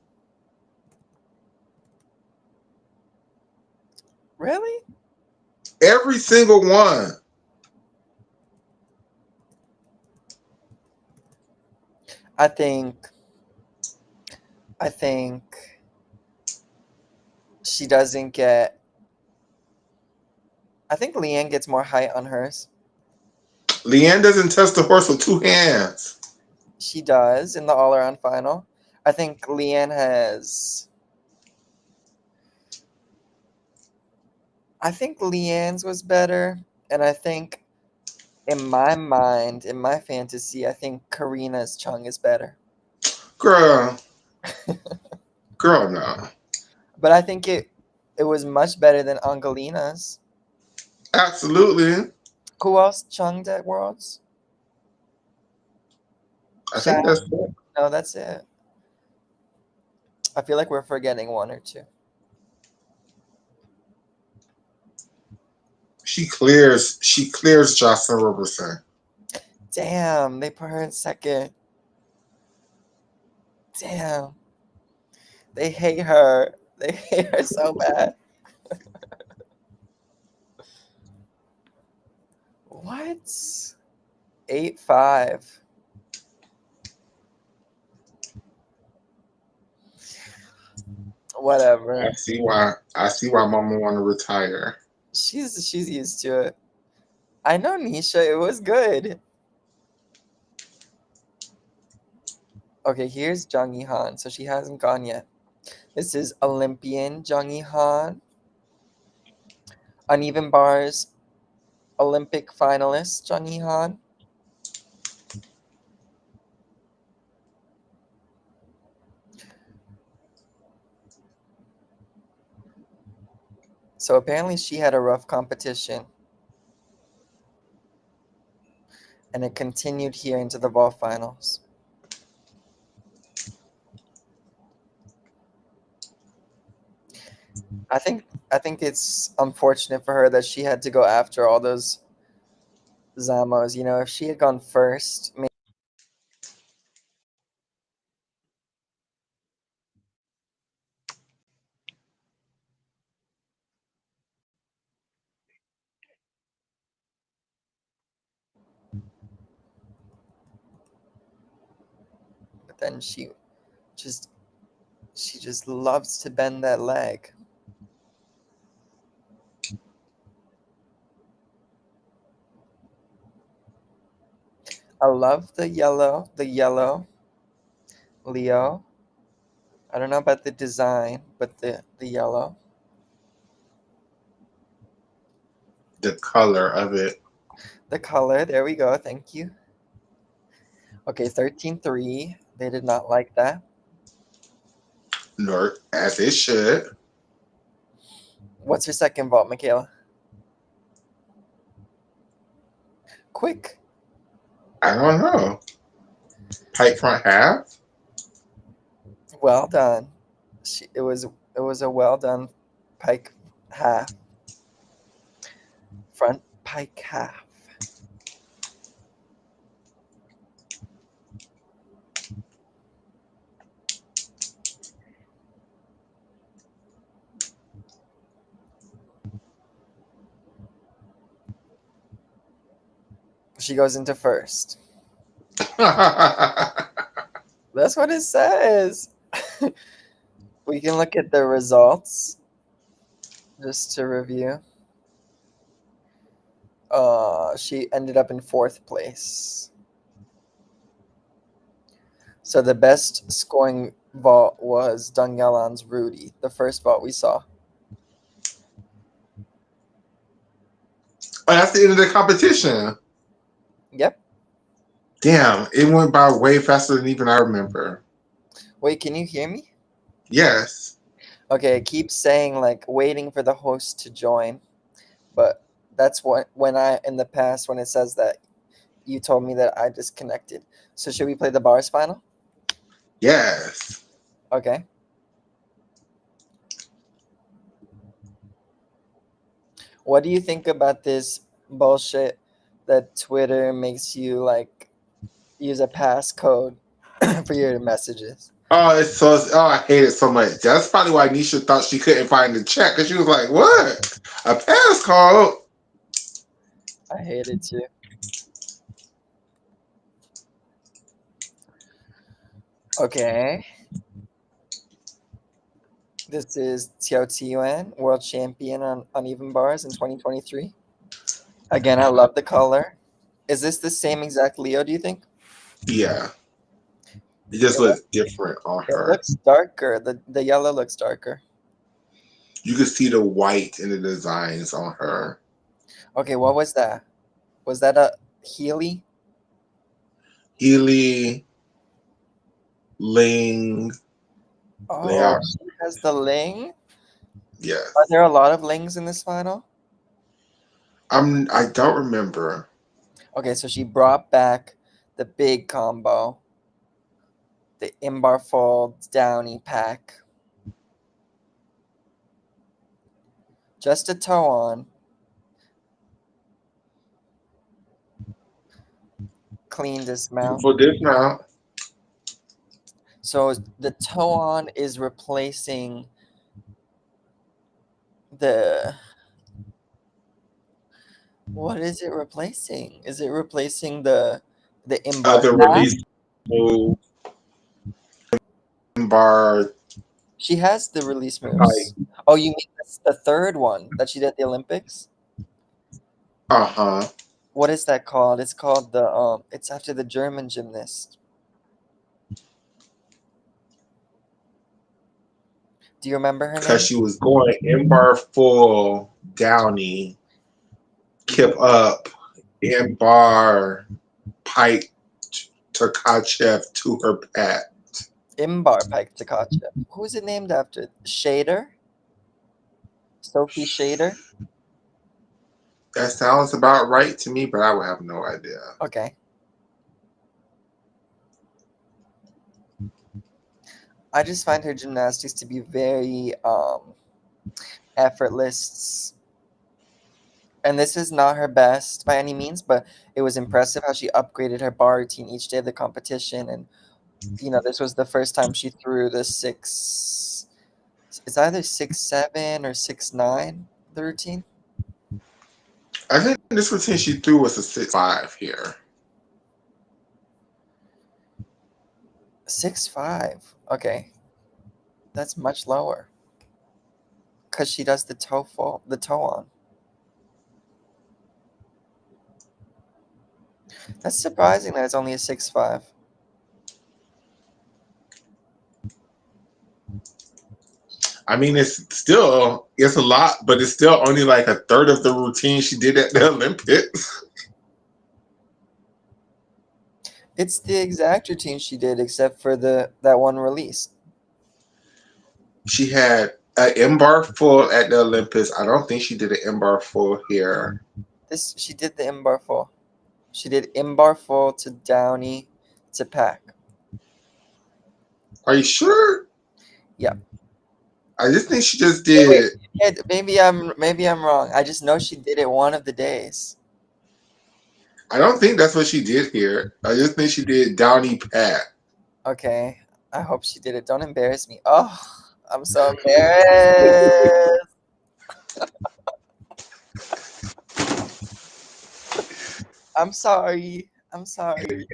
Speaker 2: really?
Speaker 1: Every single one.
Speaker 2: I think I think she doesn't get I think Leanne gets more height on hers.
Speaker 1: Leanne doesn't touch the horse with two hands.
Speaker 2: She does in the all around final. I think Leanne has. I think Leanne's was better, and I think in my mind, in my fantasy, I think Karina's Chung is better.
Speaker 1: Girl, girl, no.
Speaker 2: But I think it was much better than Angelina's.
Speaker 1: Absolutely.
Speaker 2: Who else Chunged at Worlds?
Speaker 1: I
Speaker 2: Shaq?
Speaker 1: think that's it.
Speaker 2: No, that's it. I feel like we're forgetting one or two.
Speaker 1: She clears Jocelyn Robertson.
Speaker 2: Damn, they put her in second. Damn, they hate her. They hate her so bad. What? 8.5.
Speaker 1: I
Speaker 2: Whatever.
Speaker 1: see why I see why Mama wanna retire.
Speaker 2: She's used to it. I know Nisha, it was good. Okay, here's Jung Yi Han. So she hasn't gone yet. This is Olympian Jung Yi Han. Uneven bars Olympic finalist Jung Yi Han. So apparently she had a rough competition. And it continued here into the ball finals. I think it's unfortunate for her that she had to go after all those Zamos. If she had gone first, then just she just loves to bend that leg. I love the yellow, Leo. I don't know about the design, but the yellow.
Speaker 1: The color of it.
Speaker 2: The color, there we go. Thank you. Okay, 13-3. They did not like that.
Speaker 1: Nor as it should.
Speaker 2: What's your second vault, Michaela? Quick.
Speaker 1: I don't know. Pike front half.
Speaker 2: Well done. It was a well done pike half. Front pike half. She goes into first. That's what it says. We can look at the results just to review. She ended up in fourth place. So the best scoring vault was Dunyalan's Rudy, the first vault we saw.
Speaker 1: Oh, that's the end of the competition.
Speaker 2: Yep.
Speaker 1: Damn, it went by way faster than even I remember.
Speaker 2: Wait, can you hear me?
Speaker 1: Yes.
Speaker 2: Okay, it keeps saying like waiting for the host to join, but that's what when I in the past when it says that you told me that I disconnected. So should we play the bars final?
Speaker 1: Yes.
Speaker 2: Okay. What do you think about this bullshit that Twitter makes you like use a passcode for your messages?
Speaker 1: Oh, it's so. Oh, I hate it so much. That's probably why Nisha thought she couldn't find the check because she was like, "What? A passcode?"
Speaker 2: I hate it too. Okay. This is Xiao Tiyuan, world champion on uneven bars in 2023. Again, I love the color. Is this the same exact Leo, do you think?
Speaker 1: Yeah, it just
Speaker 2: It,
Speaker 1: looks different on
Speaker 2: it
Speaker 1: her.
Speaker 2: looks darker. The yellow looks darker.
Speaker 1: You can see the white in the designs on her.
Speaker 2: Okay, what was that? Was that a Healy?
Speaker 1: Healy, Ling, they
Speaker 2: Oh,
Speaker 1: are.
Speaker 2: she has the Ling. Are
Speaker 1: Yes,
Speaker 2: there a lot of Lings in this final?
Speaker 1: I don't remember.
Speaker 2: Okay, so she brought back the big combo, the Imbar Fold Downy pack. Just a toe on. Clean dismount.
Speaker 1: Beautiful dismount.
Speaker 2: So the toe on is replacing the. What is it replacing? Is it replacing the Imbar
Speaker 1: The
Speaker 2: half?
Speaker 1: release move, bar,
Speaker 2: She has the release
Speaker 1: like,
Speaker 2: moves. Oh, you mean that's the third one that she did at the Olympics?
Speaker 1: uh-huh.
Speaker 2: What is that called? It's called the it's after the German gymnast. Do you remember her
Speaker 1: Because
Speaker 2: name?
Speaker 1: she was going in bar full, downy, kip up, in bar, pike, Takachev to her pat.
Speaker 2: Imbar Pike Takachev. Who is it named after? Shader? Sophie Shader?
Speaker 1: That sounds about right to me, but I would have no idea.
Speaker 2: Okay. I just find her gymnastics to be very effortless. And this is not her best by any means, but it was impressive how she upgraded her bar routine each day of the competition. And, this was the first time she threw the it's either 6'7" or 6'9", the routine.
Speaker 1: I think this routine she threw was a 6'5" here.
Speaker 2: 6'5". Okay, that's much lower. Cause she does the toe on. That's surprising that it's only a 6'5".
Speaker 1: I mean, it's a lot, but it's still only like a third of the routine she did at the Olympics.
Speaker 2: It's the exact routine she did, except for that one release.
Speaker 1: She had an M-bar full at the Olympics. I don't think she did an M-bar full here.
Speaker 2: She did the M-bar full. She did M-bar full to Downey to Pack.
Speaker 1: Are you sure?
Speaker 2: Yeah.
Speaker 1: I just think she just did.
Speaker 2: Wait, maybe I'm wrong. I just know she did it one of the days.
Speaker 1: I don't think that's what she did here. I just think she did Downey Pat.
Speaker 2: Okay. I hope she did it. Don't embarrass me. Oh, I'm so embarrassed. I'm sorry. I'm sorry.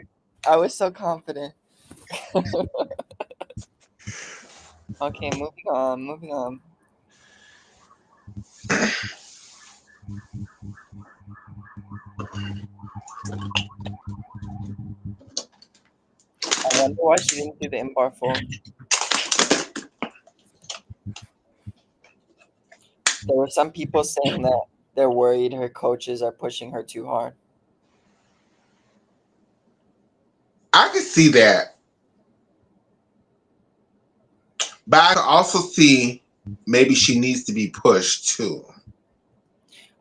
Speaker 2: I was so confident. Okay, moving on. Moving on. I wonder why she didn't do the M-bar full. There were some people saying that they're worried her coaches are pushing her too hard.
Speaker 1: I can see that. But I can also see maybe she needs to be pushed too.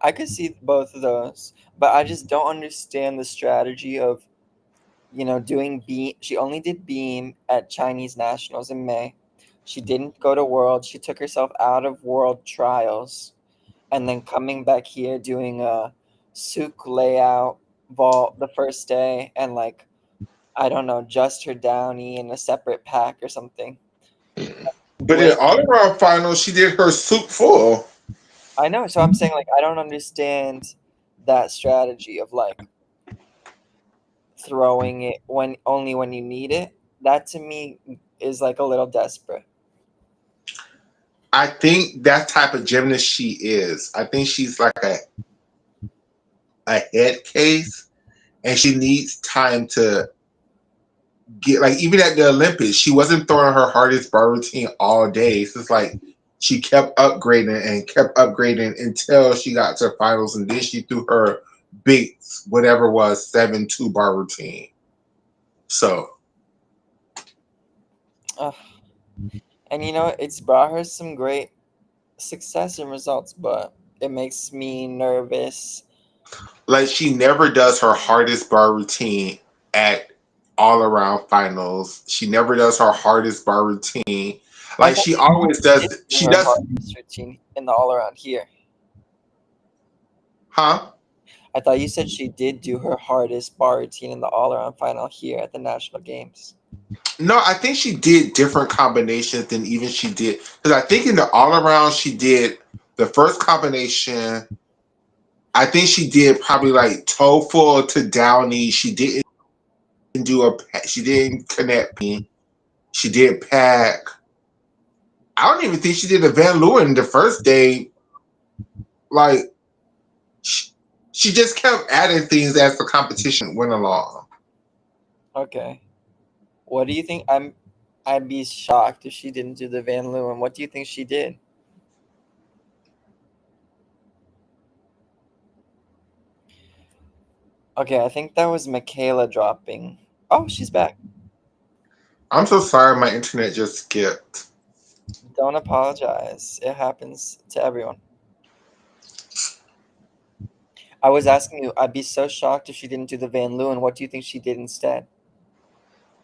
Speaker 2: I could see both of those, but I just don't understand the strategy of, doing beam. She only did beam at Chinese nationals in May. She didn't go to world. She took herself out of world trials, and then coming back here doing a souk layout vault the first day, and like, I don't know, just her Downey in a separate pack or something.
Speaker 1: But in
Speaker 2: Way
Speaker 1: all around finals, she did her soup full.
Speaker 2: I know. So I'm saying, like, I don't understand that strategy of like throwing it when you need it. That to me is like a little desperate.
Speaker 1: I think that type of gymnast she is. I think she's like a head case, and she needs time to get like even at the Olympics, she wasn't throwing her hardest bar routine all day. So it's like she kept upgrading until she got to finals, and then she threw her big whatever was 7-2 bar routine. So
Speaker 2: Ugh. And it's brought her some great success and results, but it makes me nervous.
Speaker 1: like she never does her hardest bar routine at all around finals. She never does her hardest bar routine.
Speaker 2: I
Speaker 1: Like
Speaker 2: thought
Speaker 1: she
Speaker 2: she
Speaker 1: always
Speaker 2: did
Speaker 1: does.
Speaker 2: do
Speaker 1: She
Speaker 2: her
Speaker 1: does,
Speaker 2: hardest routine in the all around here.
Speaker 1: huh?
Speaker 2: I thought you said she did do her hardest bar routine in the all around final here at the national games.
Speaker 1: No, I think she did different combinations than even she did because I think in the all around she did the first combination. I think she did probably like toe full to Downey. She didn't connect me. She did pack. I don't even think she did a Van Leeuwen the first day. Like she, she just kept adding things as the competition went along.
Speaker 2: Okay. What do you think? I'd be shocked if she didn't do the Van Leeuwen. What do you think she did? Okay, I think that was Michaela dropping. Oh, she's back.
Speaker 1: I'm so sorry, my internet just skipped.
Speaker 2: Don't apologize. It happens to everyone. I was asking you, I'd be so shocked if she didn't do the Van Leeuwen. What do you think she did instead?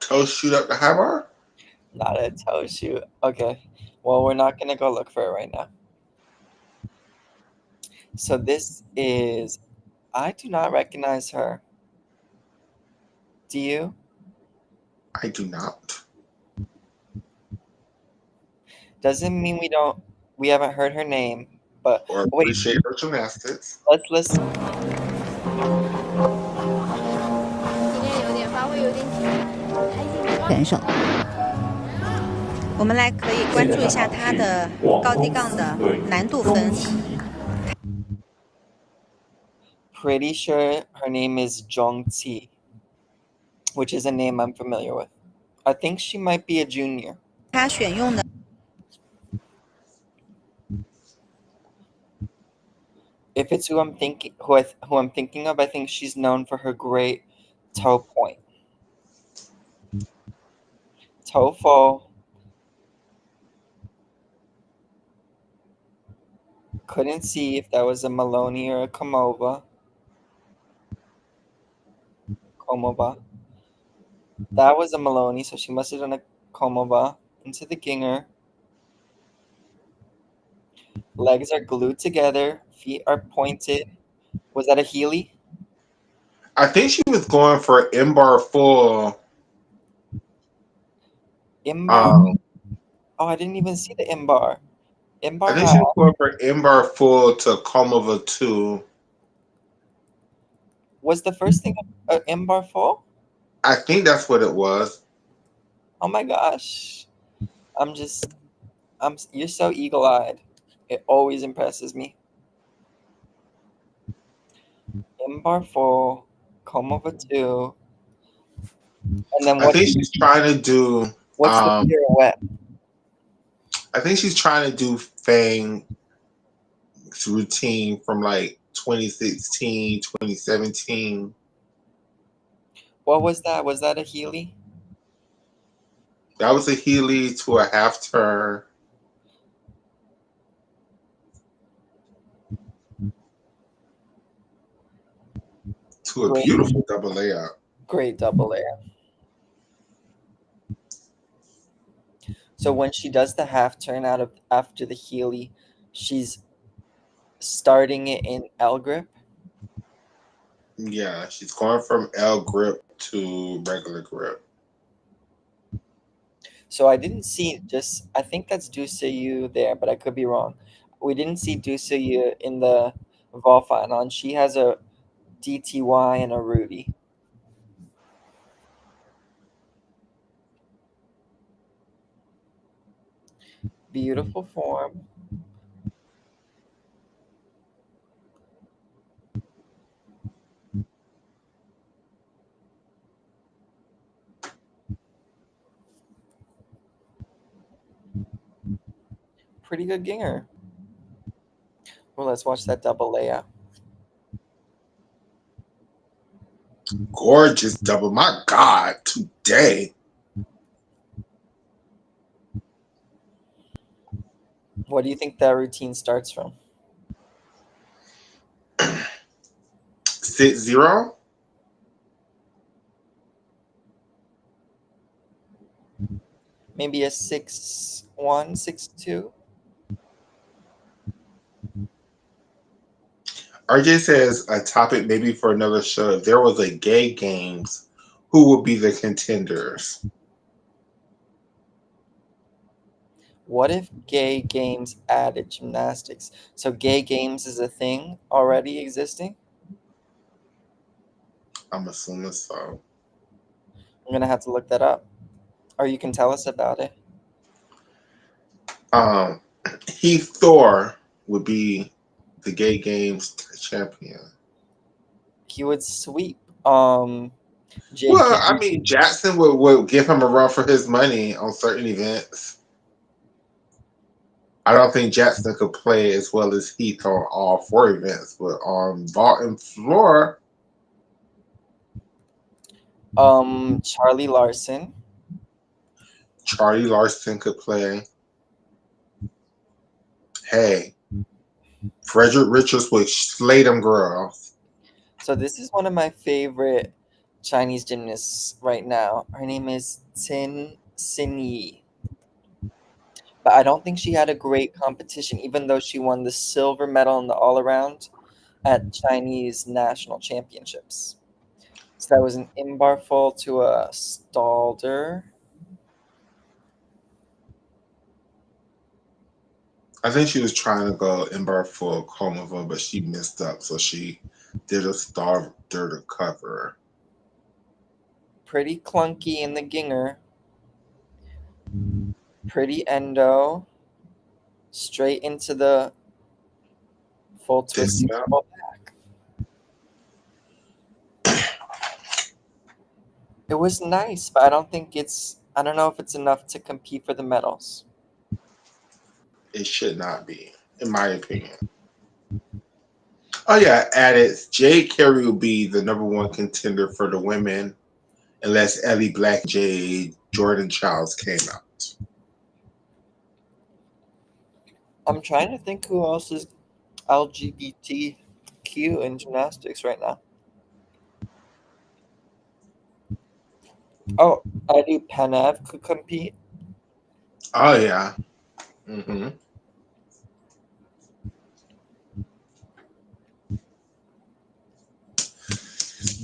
Speaker 1: Toe shoot up the high bar.
Speaker 2: Not a toe shoot. Okay. Well, we're not going to go look for it right now. So this is, I do not recognize her. Do you?
Speaker 1: I do not.
Speaker 2: Doesn't mean we haven't heard her name, but
Speaker 1: Or
Speaker 2: wait,
Speaker 1: appreciate her gymnastics.
Speaker 2: let's listen.
Speaker 3: 今天有点发挥有点紧，还行吧。选手我们来可以关注一下它的高低杠的难度分。
Speaker 2: Pretty sure her name is Zhongqi, which is a name I'm familiar with. I think she might be a junior.
Speaker 3: 它选用的
Speaker 2: If it's who I'm thinking of, I think she's known for her great toe point. Toe fall. Couldn't see if that was a Maloney or a Komova. That was a Maloney, so she must have done a Komova into the Ginger. Legs are glued together. Feet are pointed. Was that a Healy?
Speaker 1: I think she was going for M-bar full.
Speaker 2: M-bar? Oh, I didn't even see the M-bar.
Speaker 1: I
Speaker 2: M-bar
Speaker 1: think
Speaker 2: how?
Speaker 1: she was going for M-bar full to Komova 2.
Speaker 2: Was the first thing an M-bar full?
Speaker 1: I think that's what it was.
Speaker 2: Oh my gosh. You're so eagle-eyed. It always impresses me. M-bar full, Komova 2. And then
Speaker 1: I think she's trying to do.
Speaker 2: what's the pirouette?
Speaker 1: I think she's trying to do Fang's routine from like 2016, 2017.
Speaker 2: What was that? Was that a Healy?
Speaker 1: That was a Healy to a half turn to a beautiful double layout.
Speaker 2: Great double layout. So when she does the half turn after the Healy, she's starting it in L grip.
Speaker 1: Yeah, she's going from L grip to regular grip.
Speaker 2: So I didn't see I think that's Dusayu there, but I could be wrong. We didn't see Dusayu in the Vol final, and she has a DTY and a Rudy. Beautiful form. Pretty good ginger. Well, let's watch that double layout.
Speaker 1: Gorgeous double. My God, today.
Speaker 2: What do you think that routine starts from?
Speaker 1: 6-0.
Speaker 2: Maybe a 6-1, 6-2.
Speaker 1: RJ says a topic maybe for another show. If there was a gay games, who would be the contenders?
Speaker 2: What if gay games added gymnastics? So gay games is a thing already existing?
Speaker 1: I'm assuming so.
Speaker 2: I'm going to have to look that up. Or you can tell us about it.
Speaker 1: Heath Thor would be the gay games champion.
Speaker 2: He would sweep JK.
Speaker 1: Well, I mean, Jackson would give him a run for his money on certain events. I don't think Jackson could play as well as Heath on all 4 events, but on vault and floor,
Speaker 2: Charlie Larson.
Speaker 1: Charlie Larson could play. Hey, Frederick Richards would slay them girls.
Speaker 2: So this is one of my favorite Chinese gymnasts right now. Her name is Tin Xin Yi. But I don't think she had a great competition, even though she won the silver medal in the all-around at Chinese national championships. So that was an in-bar full to a Stalder.
Speaker 1: I think she was trying to go in-bar full Komova, but she messed up, so she did a Stalder to cover.
Speaker 2: Pretty clunky in the Ginger. pretty endo, straight into the full twisting
Speaker 1: Dismount.
Speaker 2: elbow back. It was nice, but I don't know if it's enough to compete for the medals.
Speaker 1: It should not be, in my opinion. Oh yeah, added Jade Carey will be the number one contender for the women unless Ellie Black Jade Jordan Childs came out.
Speaker 2: I'm trying to think who else is LGBTQ in gymnastics right now. Oh, Eddie Penev could compete.
Speaker 1: Oh yeah. Mm-hmm.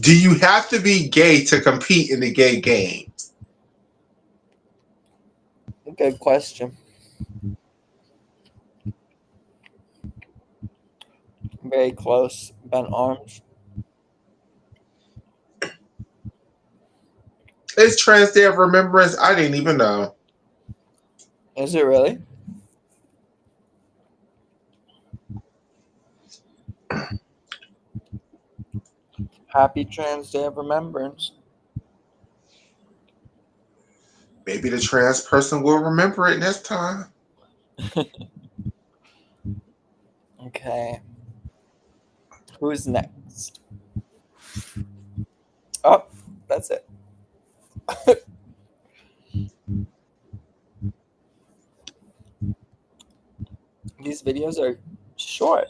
Speaker 1: Do you have to be gay to compete in the gay games?
Speaker 2: Good question. Very close. Bent arms.
Speaker 1: It's Trans Day of Remembrance. I didn't even know.
Speaker 2: Is it really? Happy Trans Day of Remembrance.
Speaker 1: Maybe the trans person will remember it next time.
Speaker 2: Okay. Who's next? Oh, that's it. These videos are short.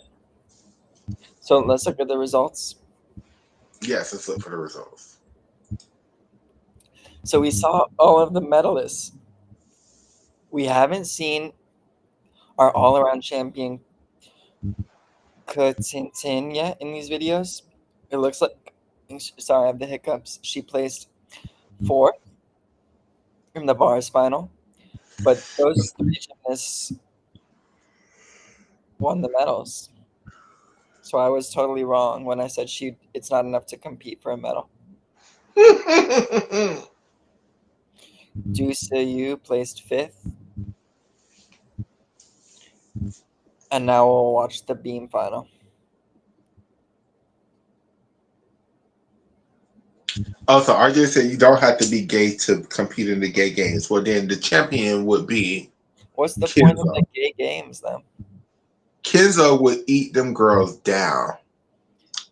Speaker 2: So let's look at the results.
Speaker 1: Yes, let's look for the results.
Speaker 2: So we saw all of the medalists. We haven't seen our all-around champion Tintin yet in these videos. It looks like, sorry, I have the hiccups. She placed 4th in the bars final, but those 3 gymnasts won the medals. So I was totally wrong when I said it's not enough to compete for a medal. Du Yu placed 5th. And now we'll watch the beam final.
Speaker 1: Also, RJ said you don't have to be gay to compete in the gay games. Well, then the champion would be
Speaker 2: What's the
Speaker 1: Kenzo.
Speaker 2: point of the gay games, then?
Speaker 1: Kenzo would eat them girls down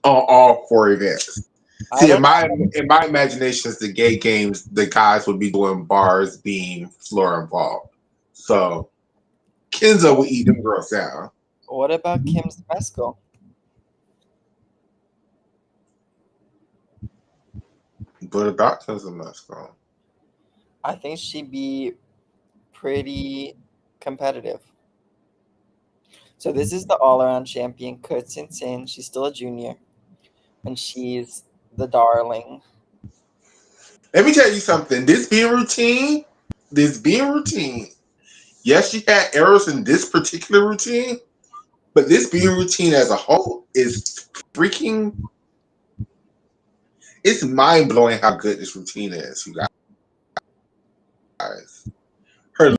Speaker 1: on all 4 events. See, in my imaginations, the gay games, the guys would be doing bars, beam, floor, and ball. So Kenzo would eat them girls down.
Speaker 2: What about Kim's Mesco?
Speaker 1: But about Kenzo Mesco.
Speaker 2: I think she'd be pretty competitive. So this is the all-around champion, Tin. She's still a junior, and she's the darling.
Speaker 1: Let me tell you something. This being routine, yes, she had errors in this particular routine, but this being routine as a whole is freaking, it's mind blowing how good this routine is, you guys. Her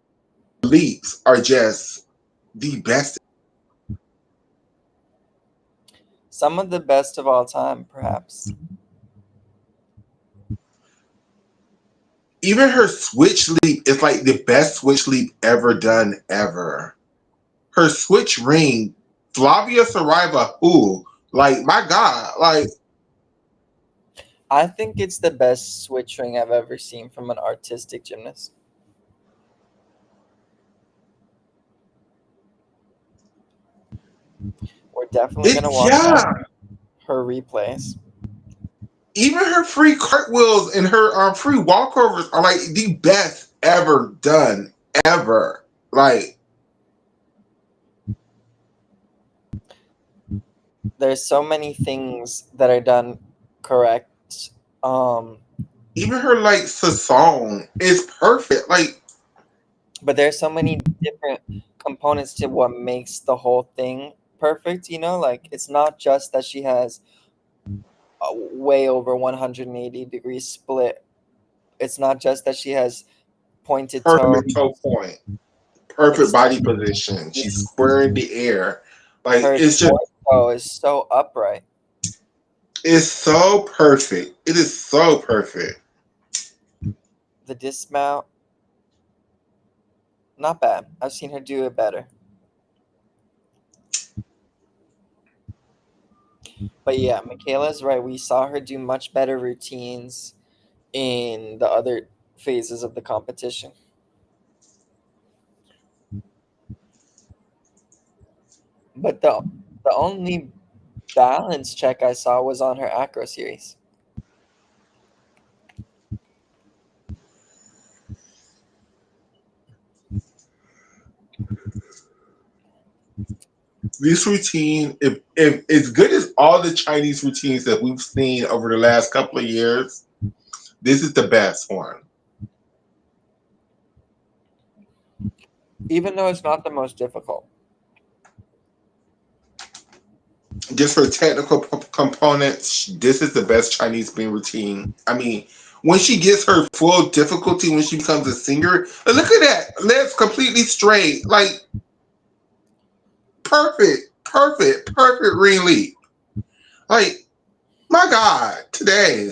Speaker 1: leaps are just the best.
Speaker 2: Some of the best of all time, perhaps.
Speaker 1: Even her switch leap is like the best switch leap ever done ever. Her switch ring, Flavia Saraiva, ooh, like my God, like
Speaker 2: I think it's the best switch ring I've ever seen from an artistic gymnast. We're definitely going to watch her replays.
Speaker 1: Even her free cartwheels and her free walkovers are like the best ever done, ever. Like,
Speaker 2: there's so many things that are done correct.
Speaker 1: even her like song is perfect. Like,
Speaker 2: but there's so many different components to what makes the whole thing perfect. Like it's not just that she has a way over 180 degree split. It's not just that she has pointed toe.
Speaker 1: Perfect toe point. Perfect body position. She's square in the air. Like
Speaker 2: Her
Speaker 1: it's just
Speaker 2: torso is so upright.
Speaker 1: it's so perfect. It is so perfect.
Speaker 2: The dismount, not bad. I've seen her do it better. But yeah, Michaela's right. We saw her do much better routines in the other phases of the competition. But the only balance check I saw was on her acro series.
Speaker 1: This routine, if as good as all the Chinese routines that we've seen over the last couple of years, this is the best one.
Speaker 2: Even though it's not the most difficult.
Speaker 1: Just for technical components, this is the best Chinese bean routine. I mean, when she gets her full difficulty, when she becomes a singer, look at that. Legs completely straight. Like, perfect ring leap. Like, my God, today.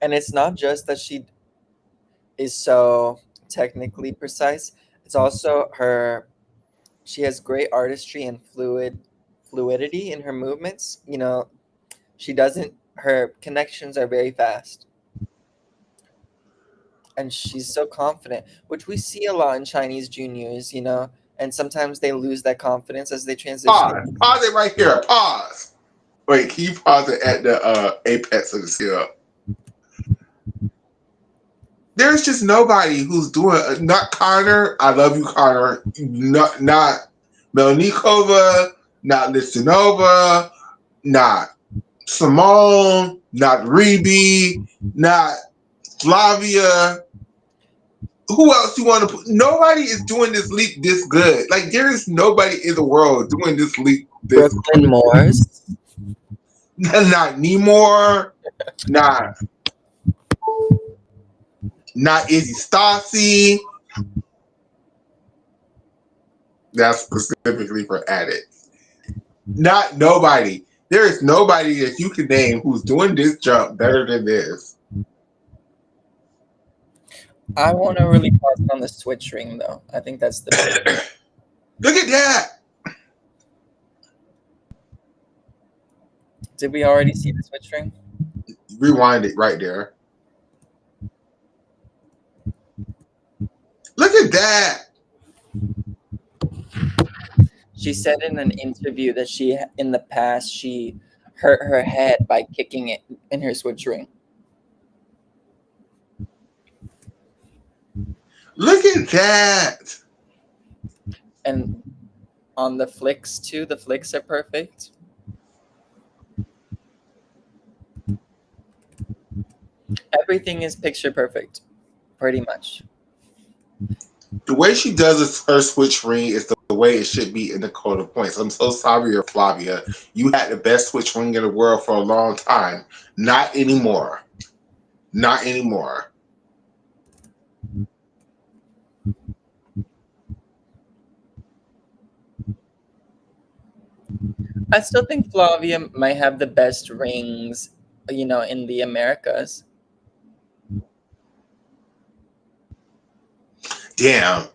Speaker 2: And it's not just that she is so technically precise. It's also she has great artistry and fluidity in her movements. You know, her connections are very fast. And she's so confident, which we see a lot in Chinese juniors, you know, and sometimes they lose that confidence as they transition.
Speaker 1: Pause it right here. Pause. Wait, can you pause it at the apex of the skill? There's just nobody who's doing not Connor. I love you, Connor. Not Melnikova, not Listanova, not Simone, not Reby, not Flavia. Who else you want to put? Nobody is doing this leap this good. Like there is nobody in the world doing this leap this
Speaker 2: Brooklyn Moores.
Speaker 1: Not Nemore, not Izzy Stassi. That's specifically for addicts. Not nobody. There is nobody that you can name who's doing this jump better than this.
Speaker 2: I want to really focus on the switch ring, though. I think that's the big.
Speaker 1: Look at that.
Speaker 2: Did we already see the switch ring?
Speaker 1: Rewind it right there. Look at that.
Speaker 2: She said in an interview that in the past, she hurt her head by kicking it in her switch ring.
Speaker 1: Look at that.
Speaker 2: And on the flicks, too, the flicks are perfect. Everything is picture perfect, pretty much.
Speaker 1: The way she does her switch ring is the way it should be in the code of points. I'm so sorry, Flavia. You had the best switch ring in the world for a long time. Not anymore. Not anymore.
Speaker 2: I still think Flavia might have the best rings, you know, in the Americas.
Speaker 1: Damn.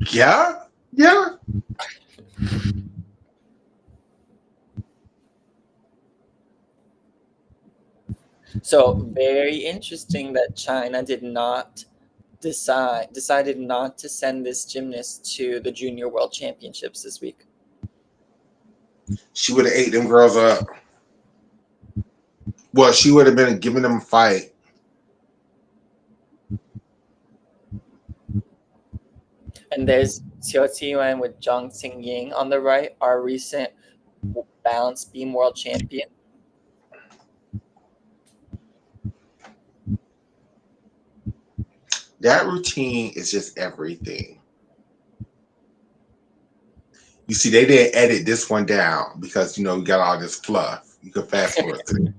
Speaker 1: Yeah? Yeah.
Speaker 2: So very interesting that China decided not to send this gymnast to the Junior World Championships this week.
Speaker 1: She would have ate them girls up. Well, she would have been giving them a fight.
Speaker 2: And there's Xiao Qiyuan with Zhang Xingying on the right, our recent balance beam world champion.
Speaker 1: That routine is just everything. You see, they didn't edit this one down because, you know, we got all this fluff. You can fast forward to it.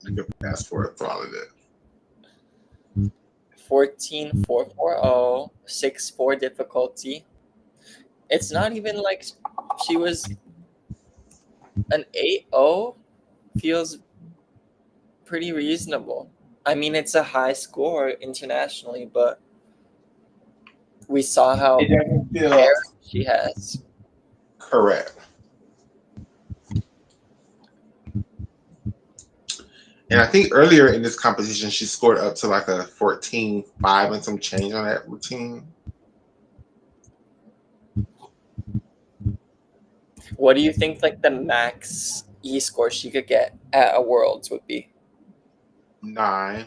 Speaker 1: You can fast forward for all of this.
Speaker 2: 14,440, 6-4 difficulty. It's not even like she was an 8-0. Feels pretty reasonable. I mean, it's a high score internationally, but we saw how
Speaker 1: It doesn't feel
Speaker 2: hair she has.
Speaker 1: correct. And I think earlier in this competition, she scored up to like a 14.5 and some change on that routine.
Speaker 2: What do you think like the max E score she could get at a Worlds would be?
Speaker 1: 9.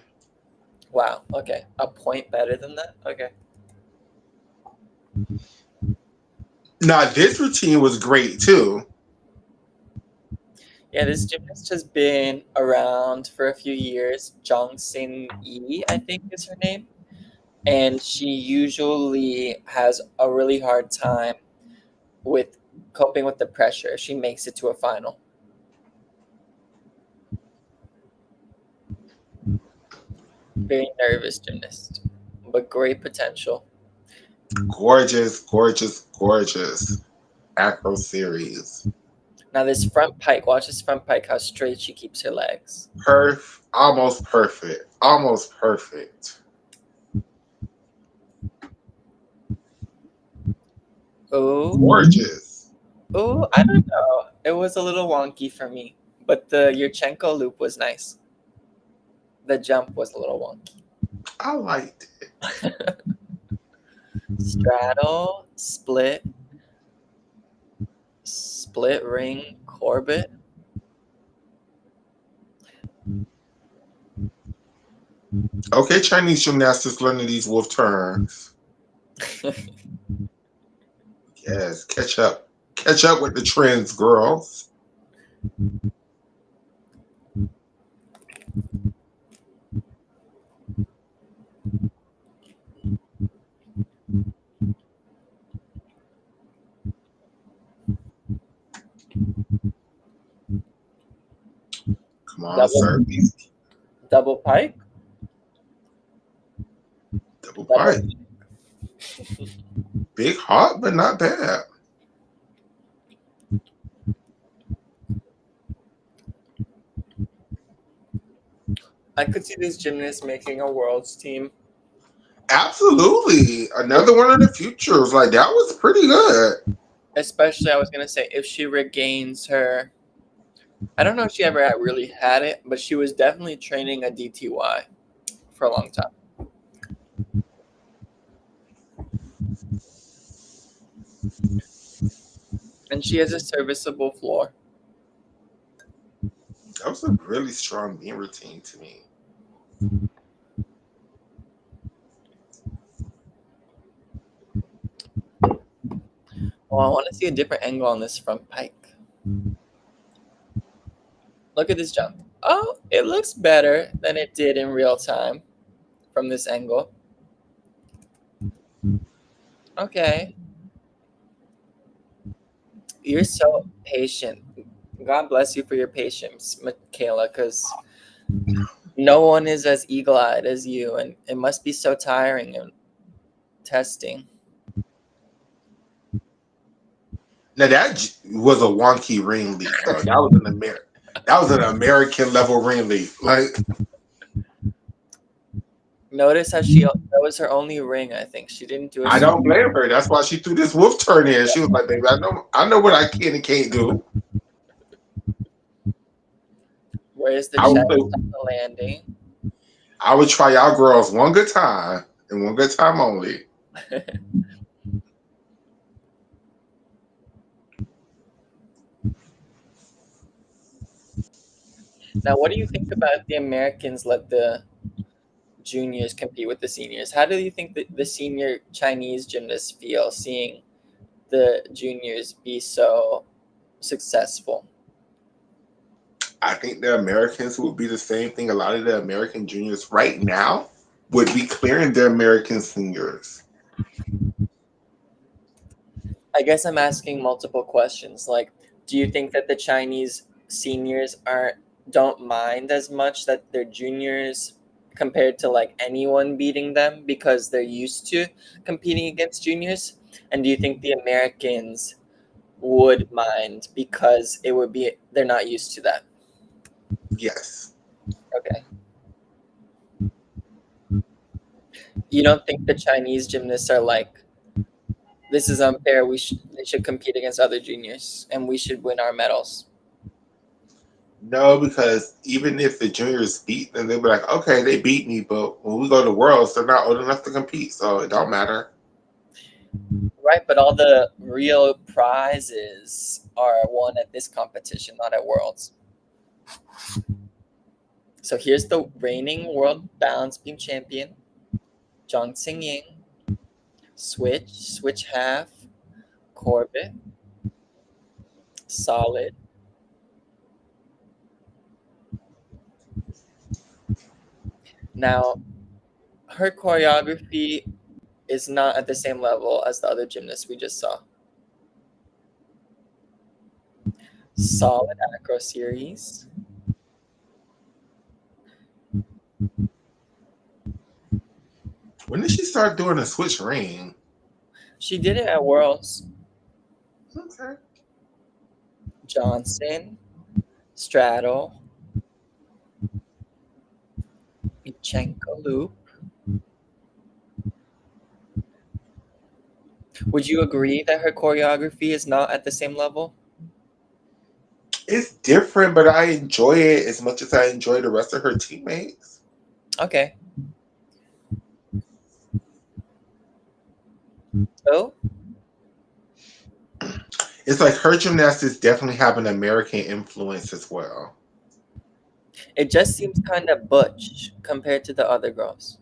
Speaker 2: Wow. Okay. A point better than that? Okay.
Speaker 1: Now, this routine was great too.
Speaker 2: Yeah, this gymnast has been around for a few years. Jong Sin Yi, I think is her name. And she usually has a really hard time with coping with the pressure if she makes it to a final. Very nervous gymnast, but great potential.
Speaker 1: Gorgeous, gorgeous, gorgeous acro series.
Speaker 2: Now this front pike, watch this front pike, how straight she keeps her legs.
Speaker 1: Almost perfect. Almost perfect.
Speaker 2: Oh,
Speaker 1: Gorgeous.
Speaker 2: oh, I don't know. It was a little wonky for me, but the Yurchenko loop was nice. The jump was a little wonky.
Speaker 1: I liked it.
Speaker 2: Straddle, split ring, Corbett.
Speaker 1: Okay, Chinese gymnastics learning these wolf turns. Yes, catch up. Catch up with the trends, girls. Come on, service.
Speaker 2: Double pike.
Speaker 1: Double pike. Big hop, but not bad.
Speaker 2: I could see these gymnasts making a world's team.
Speaker 1: Absolutely. Another one of the futures. Like, that was pretty good.
Speaker 2: Especially, I was going to say, if she regains her... I don't know if she ever really had it, but she was definitely training a DTY for a long time. And she has a serviceable floor.
Speaker 1: That was a really strong beam routine to me.
Speaker 2: Well, I want to see a different angle on this front pike. Look at this jump. Oh, it looks better than it did in real time from this angle. Okay. You're so patient. God bless you for your patience, Michaela, because no one is as eagle-eyed as you, and it must be so tiring and testing.
Speaker 1: Now that was a wonky ring leap, though. That was an American level ring leap. Like,
Speaker 2: Notice how that was her only ring, I think. She didn't do a
Speaker 1: I don't blame her. That's why she threw this wolf turn in. She was like, "Baby, I know what I can and can't do."
Speaker 2: Where's the chest on the landing?
Speaker 1: I would try y'all girls one good time and one good time only.
Speaker 2: Now, what do you think about the Americans let the juniors compete with the seniors? How do you think that the senior Chinese gymnasts feel seeing the juniors be so successful?
Speaker 1: I think the Americans would be the same thing. A lot of the American juniors right now would be clearing the American seniors.
Speaker 2: I guess I'm asking multiple questions. Like, do you think that the Chinese seniors don't mind as much that their juniors compared to like anyone beating them because they're used to competing against juniors? And do you think the Americans would mind because it would be they're not used to that?
Speaker 1: Yes.
Speaker 2: Okay. You don't think the Chinese gymnasts are like, this is unfair, they should compete against other juniors and we should win our medals?
Speaker 1: No, because even if the juniors beat them, they'll be like, okay, they beat me, but when we go to Worlds, they're not old enough to compete, so it don't matter.
Speaker 2: Right, but all the real prizes are won at this competition, not at Worlds. So here's the reigning world balance beam champion, Zhang Xingying. Switch half, Corbett, solid. Now, her choreography is not at the same level as the other gymnasts we just saw. Solid acro series.
Speaker 1: When did she start doing a switch ring?
Speaker 2: She did it at Worlds.
Speaker 1: Okay.
Speaker 2: Johnson, straddle, Michenko loop. Would you agree that her choreography is not at the same level?
Speaker 1: It's different, but I enjoy it as much as I enjoy the rest of her teammates.
Speaker 2: Okay. So,
Speaker 1: It's like her gymnastics definitely have an American influence as well.
Speaker 2: it just seems kind of butch compared to the other girls.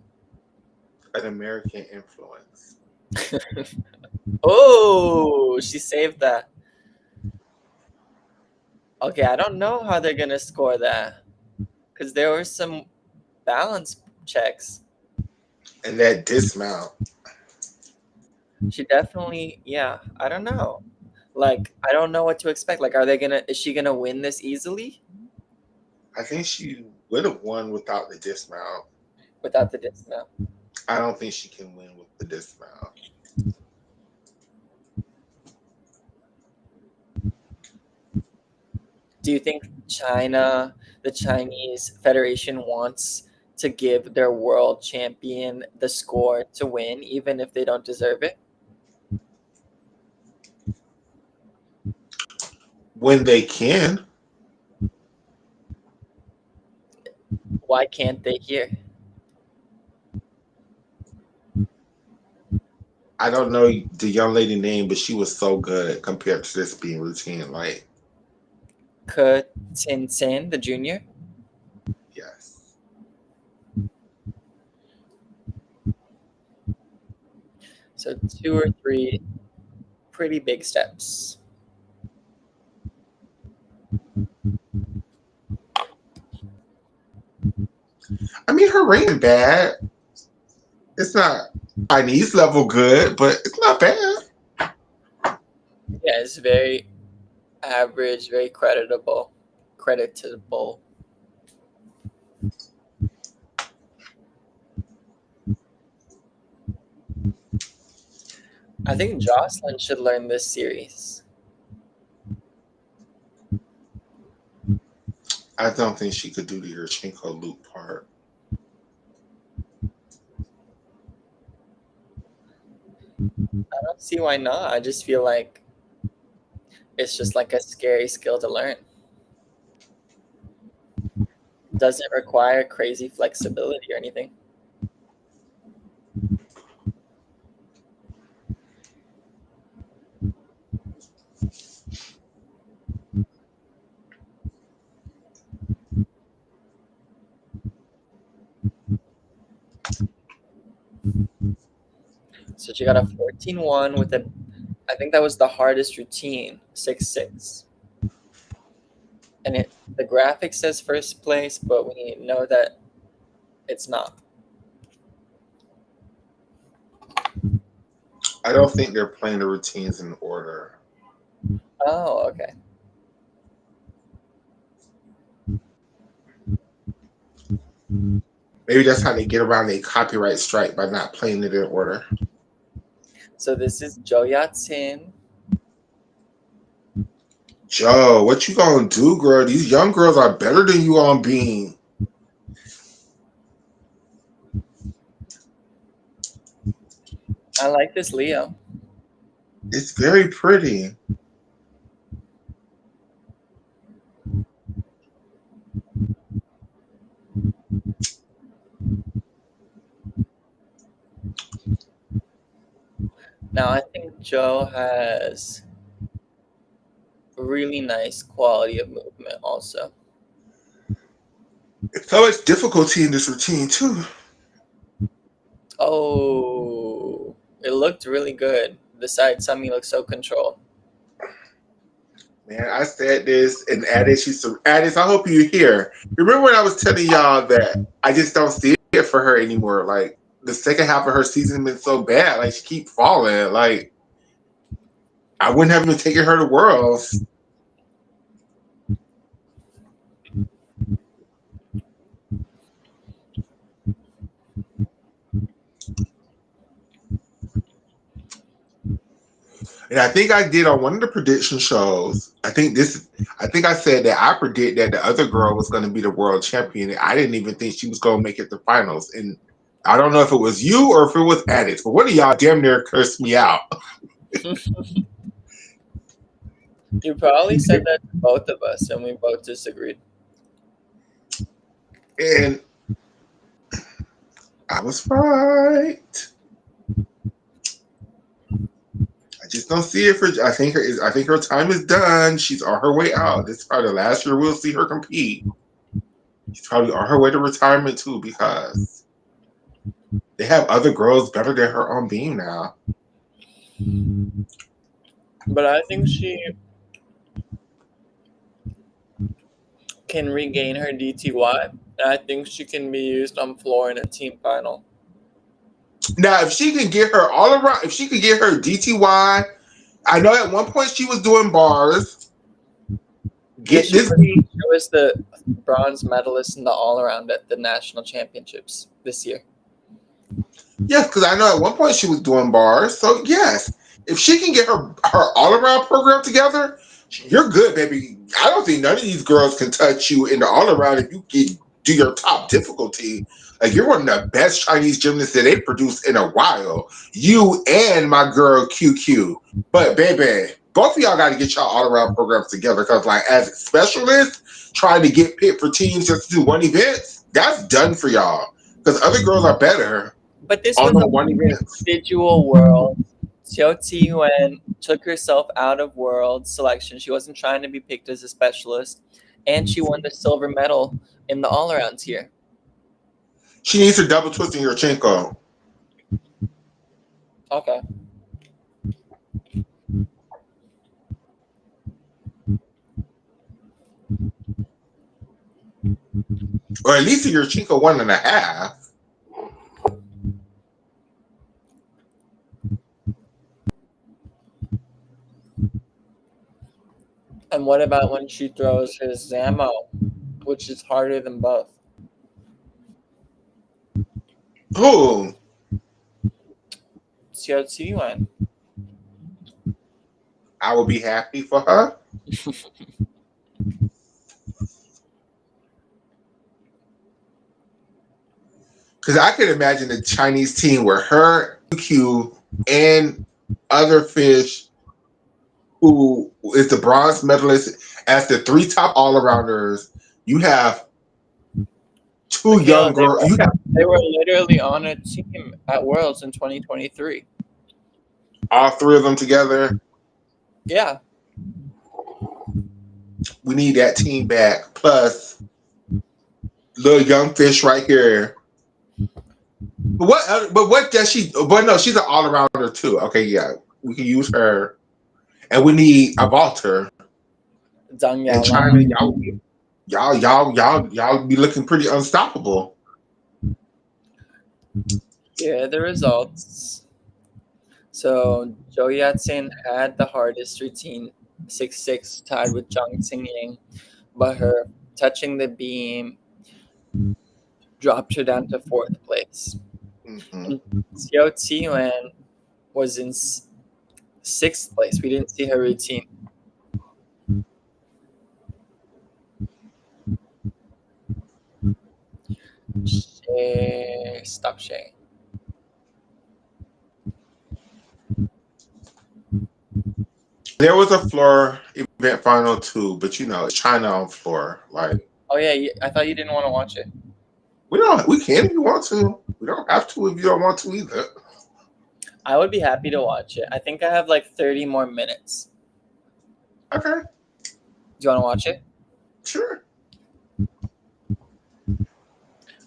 Speaker 1: An American influence.
Speaker 2: Oh, she saved that. Okay, I don't know how they're gonna score that because there were some balance checks.
Speaker 1: And that dismount.
Speaker 2: She definitely, yeah, I don't know. Like, I don't know what to expect. Like, is she gonna win this easily
Speaker 1: I think she would have won without the dismount.
Speaker 2: without the dismount?
Speaker 1: I don't think she can win with the dismount.
Speaker 2: Do you think the Chinese Federation wants to give their world champion the score to win, even if they don't deserve it?
Speaker 1: When they can.
Speaker 2: Why can't they here?
Speaker 1: I don't know the young lady name, but she was so good compared to this being routine. Like,
Speaker 2: Ke Tin Tin, the junior?
Speaker 1: yes.
Speaker 2: So 2 or 3 pretty big steps.
Speaker 1: I mean, her ring bad. It's not Chinese level good, but it's not bad.
Speaker 2: Yeah, it's very average, very creditable. I think Jocelyn should learn this series.
Speaker 1: I don't think she could do the Yurchenko loop part.
Speaker 2: I don't see why not. I just feel like it's just like a scary skill to learn. Doesn't require crazy flexibility or anything. So she got a 14-1 with I think that was the hardest routine, 6-6. And the graphic says first place, but we know that it's not.
Speaker 1: I don't think they're playing the routines in order.
Speaker 2: Oh, okay.
Speaker 1: Maybe that's how they get around a copyright strike by not playing it in order.
Speaker 2: So this is Jo Yat-sin.
Speaker 1: Joe, what you gonna do, girl? These young girls are better than you on Beam.
Speaker 2: I like this Leo.
Speaker 1: It's very pretty.
Speaker 2: Now I think Jo has really nice quality of movement also.
Speaker 1: So much difficulty in this routine too.
Speaker 2: Oh, it looked really good. The side semi looks so controlled.
Speaker 1: Man, I said this, and Addis used to. Addis, I hope you're here. Remember when I was telling y'all that I just don't see it for her anymore? Like the second half of her season has been so bad. Like she keep falling. Like I wouldn't have even taken her to Worlds. And I think I did on one of the prediction shows. I think I said that I predict that the other girl was going to be the world champion. And I didn't even think she was going to make it to finals. And I don't know if it was you or if it was Addis, but one of y'all damn near cursed me out.
Speaker 2: You probably said that to both of us, and we both disagreed.
Speaker 1: And I was right. I just don't see it for. I think her time is done. She's on her way out. This is probably the last year we'll see her compete. She's probably on her way to retirement too because they have other girls better than her on Beam now.
Speaker 2: But I think she can regain her DTY, and I think she can be used on floor in a team final.
Speaker 1: Now, if she can get her all around, if she could get her DTY, I know at one point she was doing bars.
Speaker 2: She was the bronze medalist in the all-around at the national championships this year.
Speaker 1: Yes, because I know at one point she was doing bars. So yes, if she can get her all-around program together, you're good, baby. I don't think none of these girls can touch you in the all-around if you can do your top difficulty. Like you're one of the best Chinese gymnasts that they produced in a while. You and my girl QQ. But baby, both of y'all got to get y'all all-around programs together because, like, as specialists trying to get picked for teams just to do one event, that's done for y'all. Because other girls are better.
Speaker 2: But this was a one individual world. Xiao Qiyuan took herself out of world selection. She wasn't trying to be picked as a specialist, and she won the silver medal in the all-around tier.
Speaker 1: She needs to double twist in Yurchenko.
Speaker 2: Okay.
Speaker 1: Or at least a Yurchenko 1.5.
Speaker 2: And what about when she throws her Zamo, which is harder than both?
Speaker 1: Who?
Speaker 2: Xiao Qiyuan.
Speaker 1: I will be happy for her. Because I could imagine a Chinese team where her, QQ, and other fish who is the bronze medalist as the 3 top all-arounders. You have 2 young girls.
Speaker 2: They were literally on a team at Worlds in 2023.
Speaker 1: All 3 of them together.
Speaker 2: Yeah.
Speaker 1: We need that team back. Plus, little young fish right here. But what does she? But no, she's an all-arounder too. Okay, yeah, we can use her, and we need a vaulter.
Speaker 2: Zhang
Speaker 1: In China, y'all be looking pretty unstoppable.
Speaker 2: Yeah, the results. So Jo Yat-sin had the hardest routine, 6-6, tied with Zhang Xingying, but her touching the beam dropped her down to 4th place.
Speaker 1: Mm-hmm.
Speaker 2: Xiao Qiyuan was in 6th place. We didn't see her routine. Stop sharing.
Speaker 1: There was a floor event final too, but it's China on floor. Like,
Speaker 2: oh yeah, I thought you didn't want to watch it.
Speaker 1: We can if you want to. We don't have to if you don't want to either.
Speaker 2: I would be happy to watch it. I think I have like 30 more minutes.
Speaker 1: Okay.
Speaker 2: Do you want to watch it?
Speaker 1: Sure.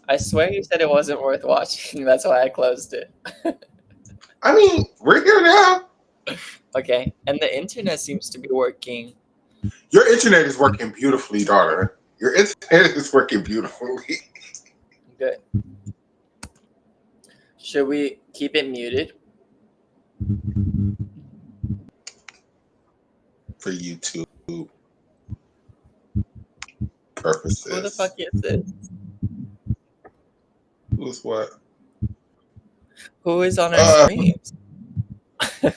Speaker 2: I swear you said it wasn't worth watching. That's why I closed it.
Speaker 1: I mean, we're here now.
Speaker 2: Okay. And the internet seems to be working.
Speaker 1: Your internet is working beautifully, daughter. Your internet is working beautifully.
Speaker 2: Good. Should we keep it muted?
Speaker 1: For YouTube purposes.
Speaker 2: Who the fuck is this?
Speaker 1: Who's what?
Speaker 2: Who is on our streams?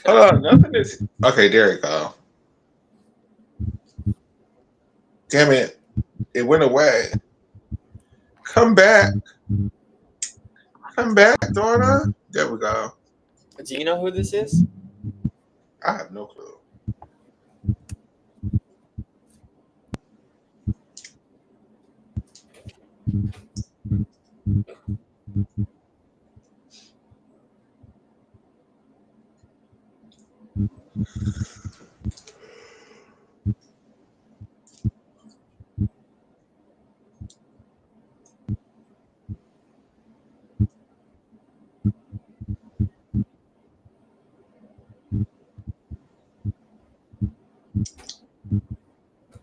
Speaker 1: Nothing is. Okay, there you go. Damn it. It went away. Come back. Come back, daughter. There we go.
Speaker 2: Do you know who this is?
Speaker 1: I have no clue.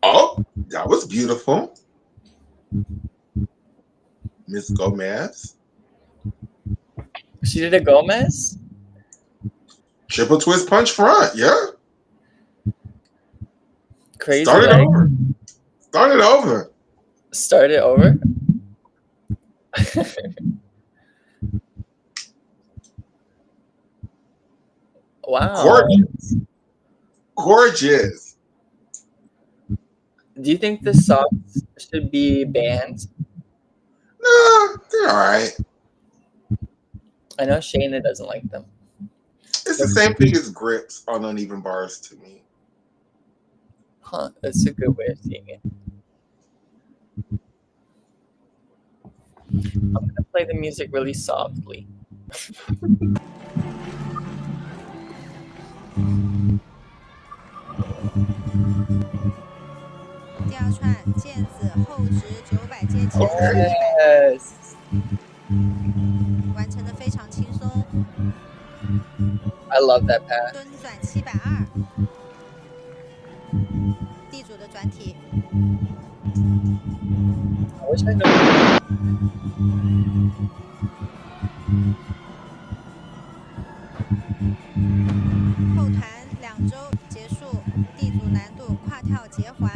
Speaker 1: Oh, that was beautiful. Miss Gomez.
Speaker 2: She did a Gomez?
Speaker 1: Triple twist punch front, yeah.
Speaker 2: Crazy.
Speaker 1: Start it over. Start it over.
Speaker 2: Start it over? Wow.
Speaker 1: Gorgeous. Gorgeous.
Speaker 2: Do you think the socks should be banned?
Speaker 1: No, they're all right.
Speaker 2: I know Shayna doesn't like them.
Speaker 1: It's the same thing as grips on uneven bars to me.
Speaker 2: Huh, that's a good way of seeing it. I'm going to play the music really softly.
Speaker 3: 第二串毽子后直900接前
Speaker 2: ，100，
Speaker 3: 完成的非常轻松。
Speaker 2: I love that pass.
Speaker 3: 蹲转720，地主的转体。
Speaker 2: I wish I knew.
Speaker 3: 后弹2周结束，地主难度跨跳结环，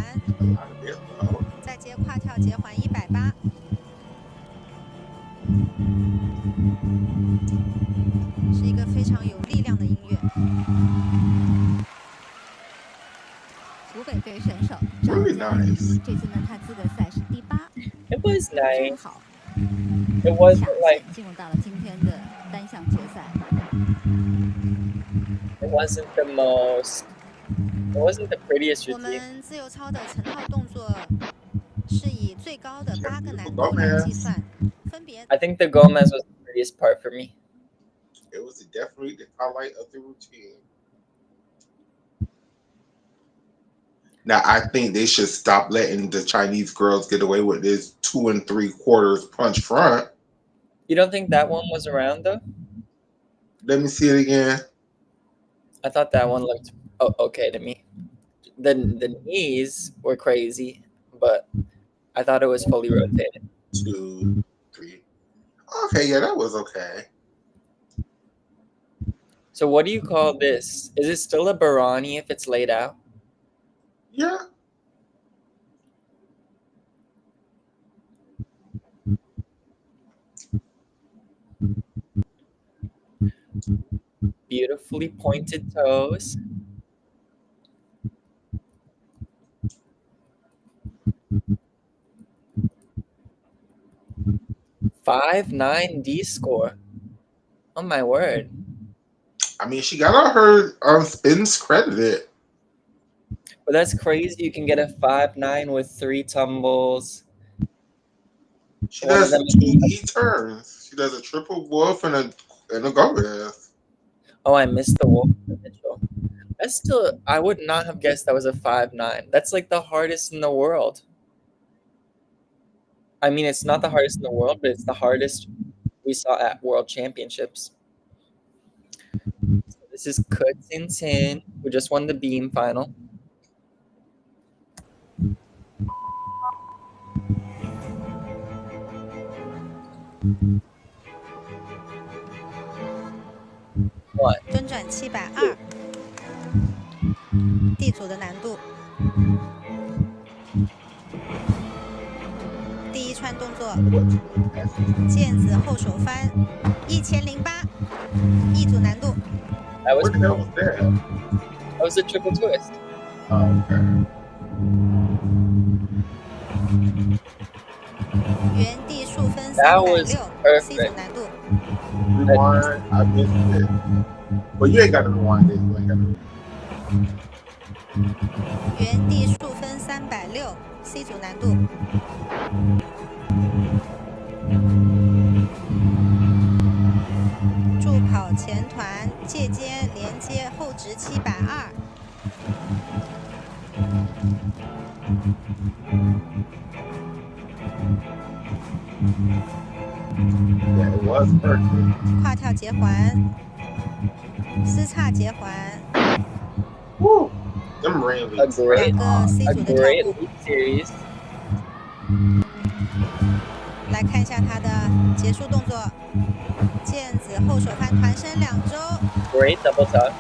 Speaker 3: 再接跨跳结环180。是一个非常有力量的音乐。
Speaker 4: 湖北队选手赵佳怡，这次呢，她资格赛是第8，
Speaker 2: It was
Speaker 4: 正
Speaker 2: nice.
Speaker 4: 好
Speaker 2: It wasn't
Speaker 4: 抢
Speaker 2: like
Speaker 4: 线进入到了今天的单项决赛。
Speaker 2: it wasn't the most. It wasn't the prettiest
Speaker 3: 我
Speaker 2: routine.
Speaker 3: 们自由操的成套动作是以最高的8个难度来计算，分别。
Speaker 2: I think the Gomez was the prettiest part for me.
Speaker 1: It was definitely the highlight of the routine. Now, I think they should stop letting the Chinese girls get away with this 2 3/4 punch front.
Speaker 2: You don't think that one was around though?
Speaker 1: Let me see it again.
Speaker 2: I thought that one looked okay to me. The knees were crazy, but I thought it was fully rotated.
Speaker 1: 2, 3. Okay, yeah, that was okay.
Speaker 2: So what do you call this? Is it still a Barani if it's laid out?
Speaker 1: Yeah.
Speaker 2: Beautifully pointed toes. .59 D score. Oh my word.
Speaker 1: I mean, she got all her spins credited.
Speaker 2: But that's crazy. You can get a 5.9 with 3 tumbles.
Speaker 1: She
Speaker 2: One of
Speaker 1: does
Speaker 2: them
Speaker 1: 2 turns. She does a triple wolf and a Gomez.
Speaker 2: Oh, I missed the wolf Mitchell. That's still, I would not have guessed that was a 5.9. That's like the hardest in the world. I mean, it's not the hardest in the world, but it's the hardest we saw at World Championships. So this is Tin, who just won the beam final. What?
Speaker 3: 蹲转720，D 组的难度。第一串动作，毽子后手翻1008，E 组难度。
Speaker 1: What the hell was that?
Speaker 2: That was a triple twist.
Speaker 1: Oh, okay.
Speaker 3: 原地数分
Speaker 2: That was
Speaker 3: 360，C 组
Speaker 2: perfect.
Speaker 3: 难度。
Speaker 1: Rewind, I missed it. Well, you ain't got to rewind it. You ain't got to.
Speaker 3: 原地数分360，C 组难度。助跑前团借肩连接后直720。
Speaker 1: Yeah, it was perfect.
Speaker 3: 跨跳结环，丝叉结环。
Speaker 1: Woo! Them ring
Speaker 2: A
Speaker 1: leaps.
Speaker 2: great,
Speaker 3: 两个 C
Speaker 2: a
Speaker 3: 组的跳
Speaker 2: great
Speaker 3: 步。
Speaker 2: league series.
Speaker 3: 来看一下它的结束动作：毽子后手翻团身2周，
Speaker 2: Great double tuck.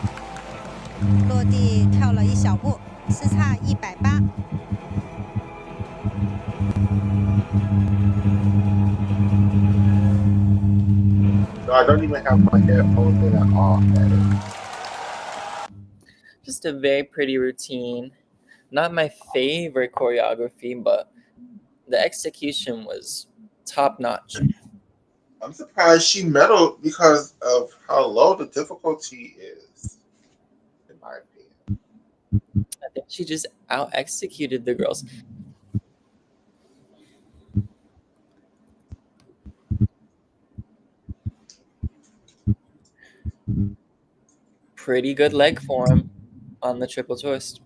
Speaker 3: 落地跳了1小步，丝叉180。
Speaker 1: So I don't even have my headphones in at all.
Speaker 2: Just a very pretty routine. Not my favorite choreography, but the execution was top notch.
Speaker 1: I'm surprised she medaled because of how low the difficulty is, in my opinion.
Speaker 2: I think she just out executed the girls. Pretty good leg form on the triple twist.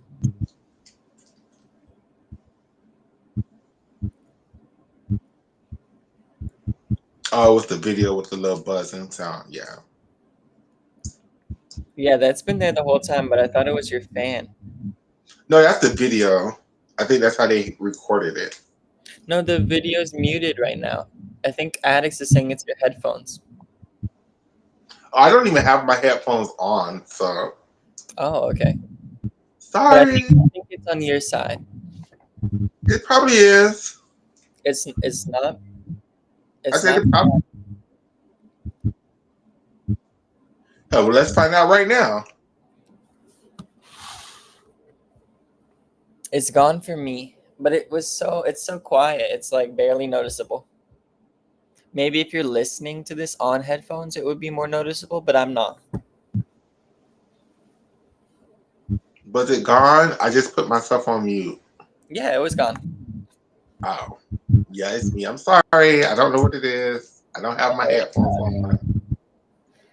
Speaker 1: Oh, with the video with the little buzzing sound, yeah.
Speaker 2: Yeah, that's been there the whole time, but I thought it was your fan.
Speaker 1: No, that's the video. I think that's how they recorded it.
Speaker 2: No, the video's muted right now. I think Addix is saying it's your headphones.
Speaker 1: Oh, I don't even have my headphones on, so.
Speaker 2: Oh, okay.
Speaker 1: Sorry.
Speaker 2: I think it's on your side.
Speaker 1: It probably is.
Speaker 2: It's not.
Speaker 1: I said it probably. Oh, well, let's find out right now.
Speaker 2: It's gone for me, but it's so quiet. It's like barely noticeable. Maybe if you're listening to this on headphones, it would be more noticeable, but I'm not.
Speaker 1: Was it gone? I just put myself on mute.
Speaker 2: Yeah, it was gone.
Speaker 1: Oh, yeah, it's me. I'm sorry. I don't know what it is. I don't have my headphones on.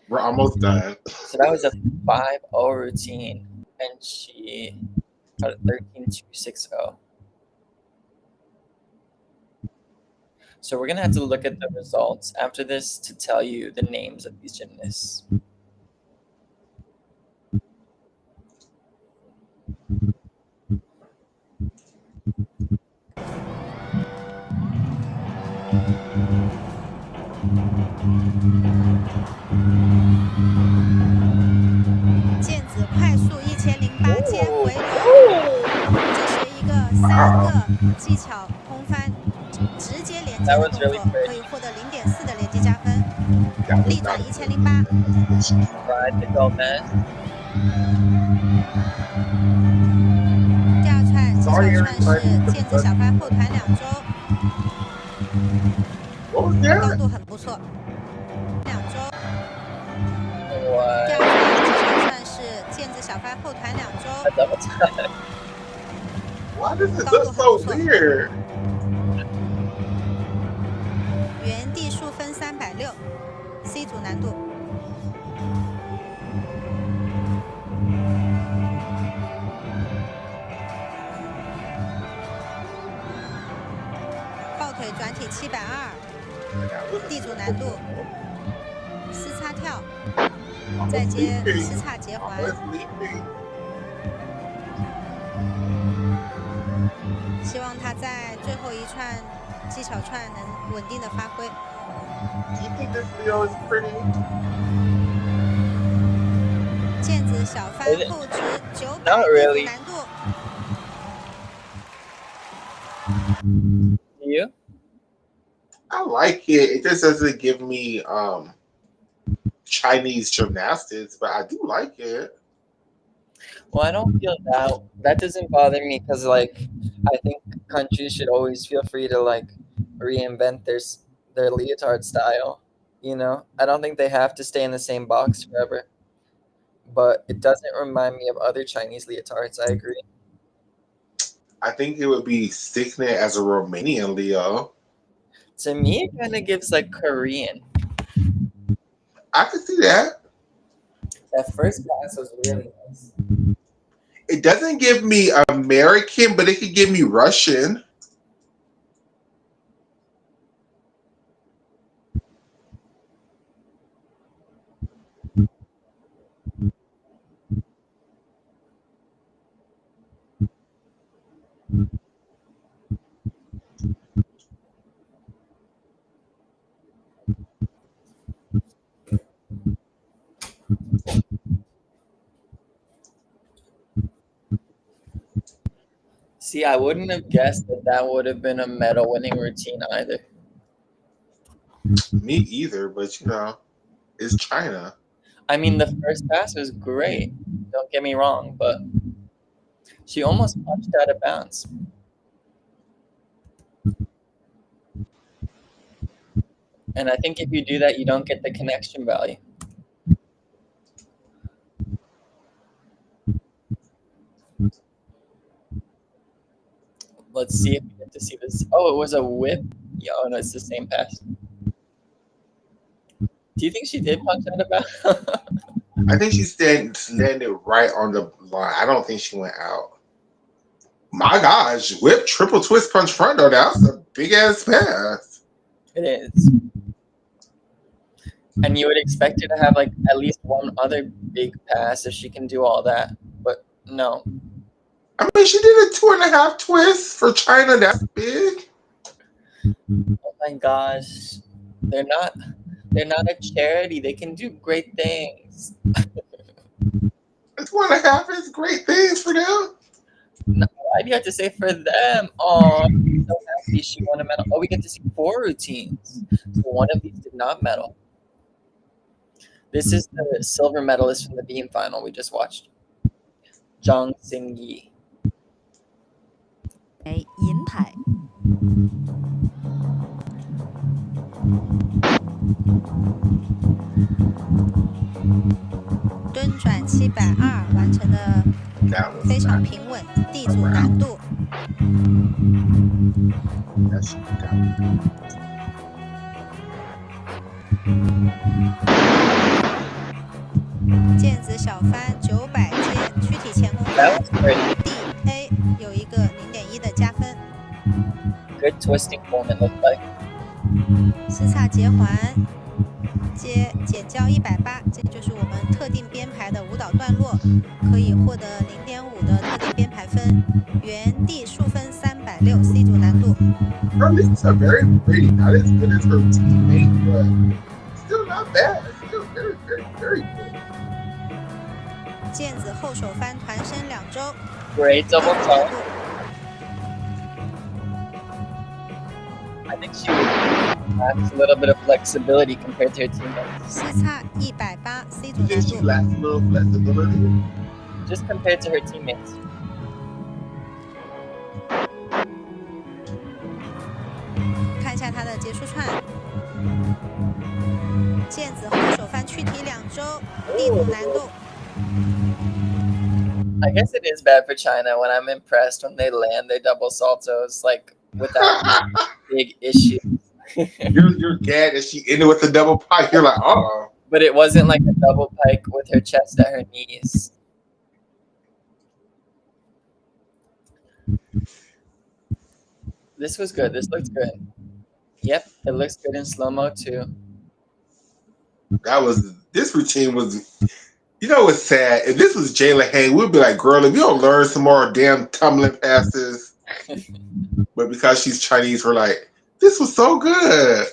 Speaker 1: We're almost done.
Speaker 2: So that was a 5-0 routine, and she got a 13.260. So we're gonna have to look at the results after this to tell you the names of these gymnasts.
Speaker 3: 毽子快速1008接回轮，这是一个3个技巧空翻直接连接的动作，可以获得0.4的连击加分。立转1008。
Speaker 2: Ride the Gomez.
Speaker 3: 第二串技巧串是毽子小翻后团2周，
Speaker 1: What was that?
Speaker 3: 高度很不错。2周。第二
Speaker 2: What?
Speaker 3: 串技巧串是毽子小翻后团2
Speaker 2: A
Speaker 3: 周，
Speaker 2: double time.
Speaker 1: Why does it look so weird?
Speaker 3: 原地数分360 ，C 组难度。抱腿转体720，D 组难度。丝叉跳，再接丝叉结环。希望他在最后一串技巧串能稳定的发挥。
Speaker 1: Do you think this video is pretty?
Speaker 3: 毽子小翻后直900
Speaker 2: Not really.
Speaker 3: 难度。
Speaker 2: Do you?
Speaker 1: I like it. It just doesn't give me Chinese gymnastics, but I do like it.
Speaker 2: Well, I don't feel that doesn't bother me because like I think countries should always feel free to like reinvent their leotard style. You know, I don't think they have to stay in the same box forever. But it doesn't remind me of other Chinese leotards. I agree.
Speaker 1: I think it would be sticking it as a Romanian Leo.
Speaker 2: To me, it kind of gives like Korean.
Speaker 1: I could see that.
Speaker 2: That first pass was really nice.
Speaker 1: It doesn't give me American, but it could give me Russian.
Speaker 2: See, I wouldn't have guessed that would have been a medal-winning routine either.
Speaker 1: Me either, but you know, it's China.
Speaker 2: I mean, the first pass was great. Don't get me wrong, but she almost punched out of bounds. And I think if you do that, you don't get the connection value. Let's see if we get to see this. Oh, it was a whip. Yeah, oh no, it's the same pass. Do you think she did punch out of bounds?
Speaker 1: I think she landed right on the line. I don't think she went out. My gosh, whip, triple twist, punch front though. That's a big ass pass.
Speaker 2: It is. And you would expect her to have like at least one other big pass if she can do all that, but no.
Speaker 1: I mean, she did a 2.5 twist for China. That's big.
Speaker 2: Oh my gosh, they're not a charity. They can do great things.
Speaker 1: 2.5 is great things for them.
Speaker 2: No, why do you have to say for them? Oh, I'm so happy she won a medal. Oh, we get to see 4 routines. So one of these did not medal. This is the silver medalist from the beam final we just watched. Zhang Xingyi.
Speaker 4: 银牌。
Speaker 3: 蹲转720完成的非常平稳，D 组难度。毽子小翻900接躯体前空翻 ，D A 有一个0.1的加分。
Speaker 2: Good twisting form it looks like.
Speaker 3: 丝叉结环接减焦180，这就是我们特定编排的舞蹈段落，可以获得0.5的特定编排分。原地数分360 ，C 组难度。
Speaker 1: Her leaps are very pretty. Not as good as her teammate, but still not bad. Still very, very, very good.
Speaker 3: 毽子后手翻团身2周。
Speaker 2: Great double toe. I think she would Lacks a little bit of flexibility compared to her teammates.
Speaker 3: 时差180 C
Speaker 1: You
Speaker 3: 组
Speaker 1: think
Speaker 3: 难
Speaker 1: she
Speaker 3: 度。
Speaker 1: lacks a little flexibility?
Speaker 2: Just compared to her teammates.
Speaker 3: 看一下她的结束串，毽子后手翻躯体2周，D 组难度。
Speaker 2: I guess it is bad for China when I'm impressed when they land their double saltos like without big issues.
Speaker 1: You're glad that she ended with a double pike. You're like, oh.
Speaker 2: But it wasn't like a double pike with her chest at her knees. This was good. This looked good. Yep, it looks good in slow-mo too.
Speaker 1: This routine was, you know what's sad? If this was Jayla Hay, we'd be like, girl, if you don't learn some more damn tumbling passes. But because she's Chinese, we're like, this was so good.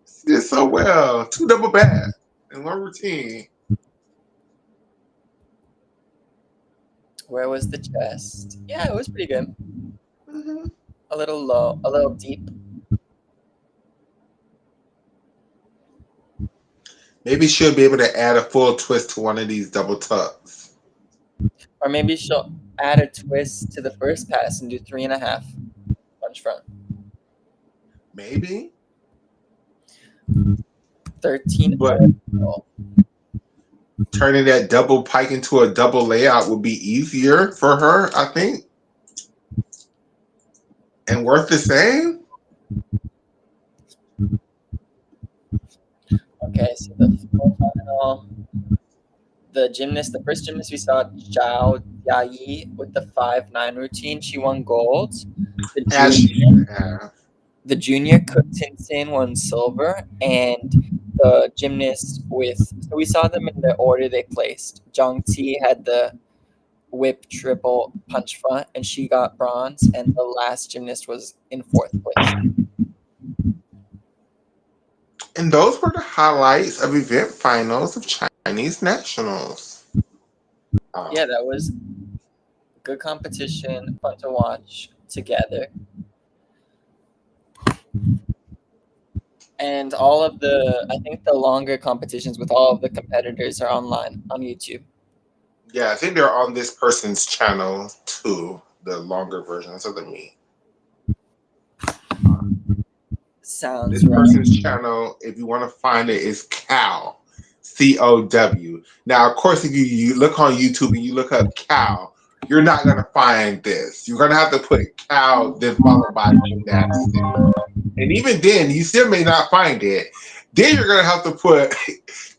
Speaker 1: She did so well. 2 double back in one routine.
Speaker 2: Where was the chest? Yeah, it was pretty good.
Speaker 1: Mm-hmm.
Speaker 2: A little low, a little deep.
Speaker 1: Maybe she'll be able to add a full twist to one of these double tucks.
Speaker 2: Or maybe she'll add a twist to the first pass and do 3.5 punch front.
Speaker 1: Maybe.
Speaker 2: 13.
Speaker 1: But turning that double pike into a double layout would be easier for her, I think. And worth the same.
Speaker 2: Okay, so the final, the first gymnast we saw, Zhao Jiayi, with the 5-9 routine. She won gold. The junior Cook Tintin won silver, and the gymnast so we saw them in the order they placed. Zhang Ti had the whip triple punch front, and she got bronze, and the last gymnast was in 4th place.
Speaker 1: And those were the highlights of event finals of Chinese nationals.
Speaker 2: Yeah, that was good competition, fun to watch together. And I think the longer competitions with all of the competitors are online on YouTube.
Speaker 1: Yeah, I think they're on this person's channel too, the longer versions of the meet.
Speaker 2: Sounds
Speaker 1: this
Speaker 2: right.
Speaker 1: person's channel, if you want to find it, is Cow, COW. Now, of course, if you look on YouTube and you look up Cow, you're not going to find this. You're going to have to put Cow, then followed by Gymnastics. And even then, you still may not find it. Then you're going to have to put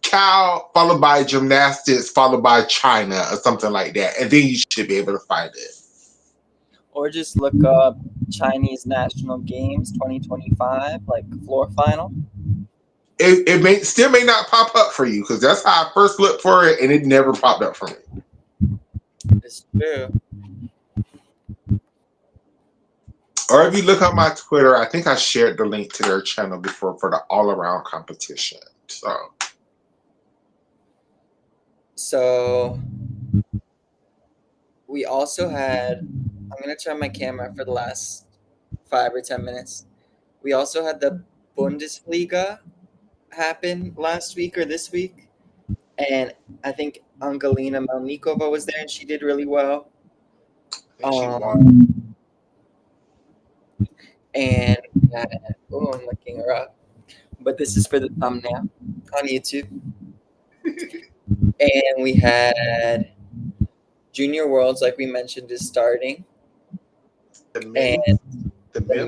Speaker 1: Cow, followed by Gymnastics, followed by China, or something like that. And then you should be able to find it.
Speaker 2: Or just look up Chinese National Games 2025, like floor final.
Speaker 1: It still may not pop up for you, because that's how I first looked for it, and it never popped up for me.
Speaker 2: It's true.
Speaker 1: Or if you look on my Twitter, I think I shared the link to their channel before for the all-around competition.
Speaker 2: So we also had, I'm going to turn my camera for the last 5 or 10 minutes. We also had the Bundesliga happen last week or this week. And I think Angelina Melnikova was there, and she did really well.
Speaker 1: I think she won.
Speaker 2: And I'm looking her up. But this is for the thumbnail on YouTube. And we had Junior Worlds, like we mentioned, is starting.
Speaker 1: The men's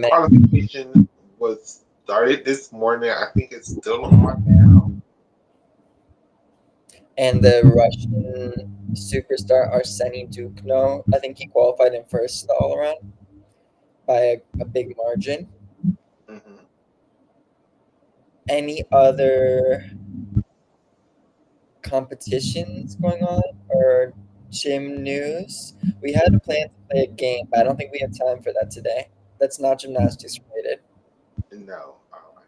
Speaker 1: qualification was started this morning. I think it's still on now.
Speaker 2: And the Russian superstar Arseny Dukno, I think he qualified in first all around by a big margin.
Speaker 1: Mm-hmm.
Speaker 2: Any other competitions going on or gym news? We had a plan to play a game, but I don't think we have time for that today. That's not gymnastics related.
Speaker 1: No.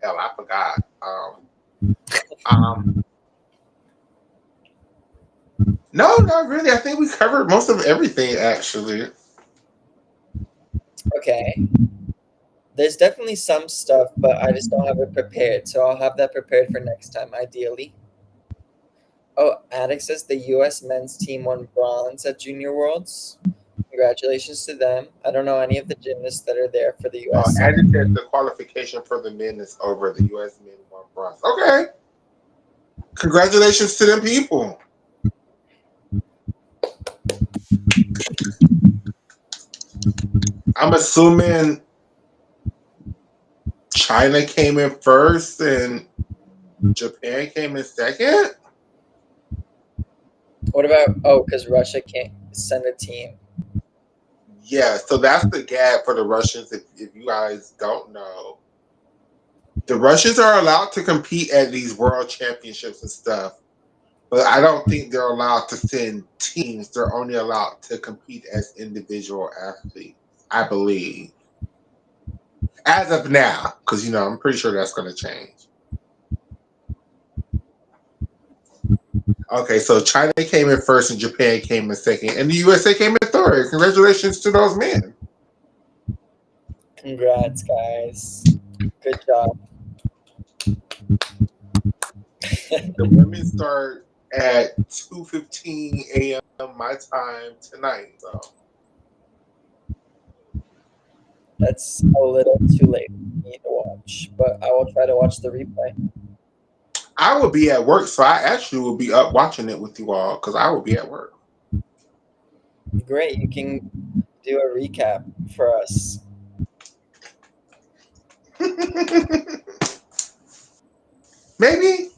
Speaker 1: Hell, I forgot. No, not really. I think we covered most of everything, actually.
Speaker 2: Okay. There's definitely some stuff, but I just don't have it prepared. So I'll have that prepared for next time, ideally. Oh, Attic says the U.S. men's team won bronze at Junior Worlds. Congratulations to them. I don't know any of the gymnasts that are there for the U.S.
Speaker 1: Addie said the qualification for the men is over. The U.S. men won bronze. Okay. Congratulations to them people. I'm assuming China came in first and Japan came in second.
Speaker 2: What about, because Russia can't send a team?
Speaker 1: Yeah, so that's the gap for the Russians. If you guys don't know, the Russians are allowed to compete at these world championships and stuff, but I don't think they're allowed to send teams. They're only allowed to compete as individual athletes, I believe. As of now, because I'm pretty sure that's going to change. Okay, so China came in first and Japan came in second, and the USA came in third. Congratulations to those men.
Speaker 2: Congrats, guys. Good job.
Speaker 1: The women start at 2:15 a.m. my time tonight. So
Speaker 2: That's a little too late for me to watch, but I will try to watch the replay.
Speaker 1: I will be at work, so I actually will be up watching it with you all because I will be at work.
Speaker 2: Great, you can do a recap for us.
Speaker 1: Maybe.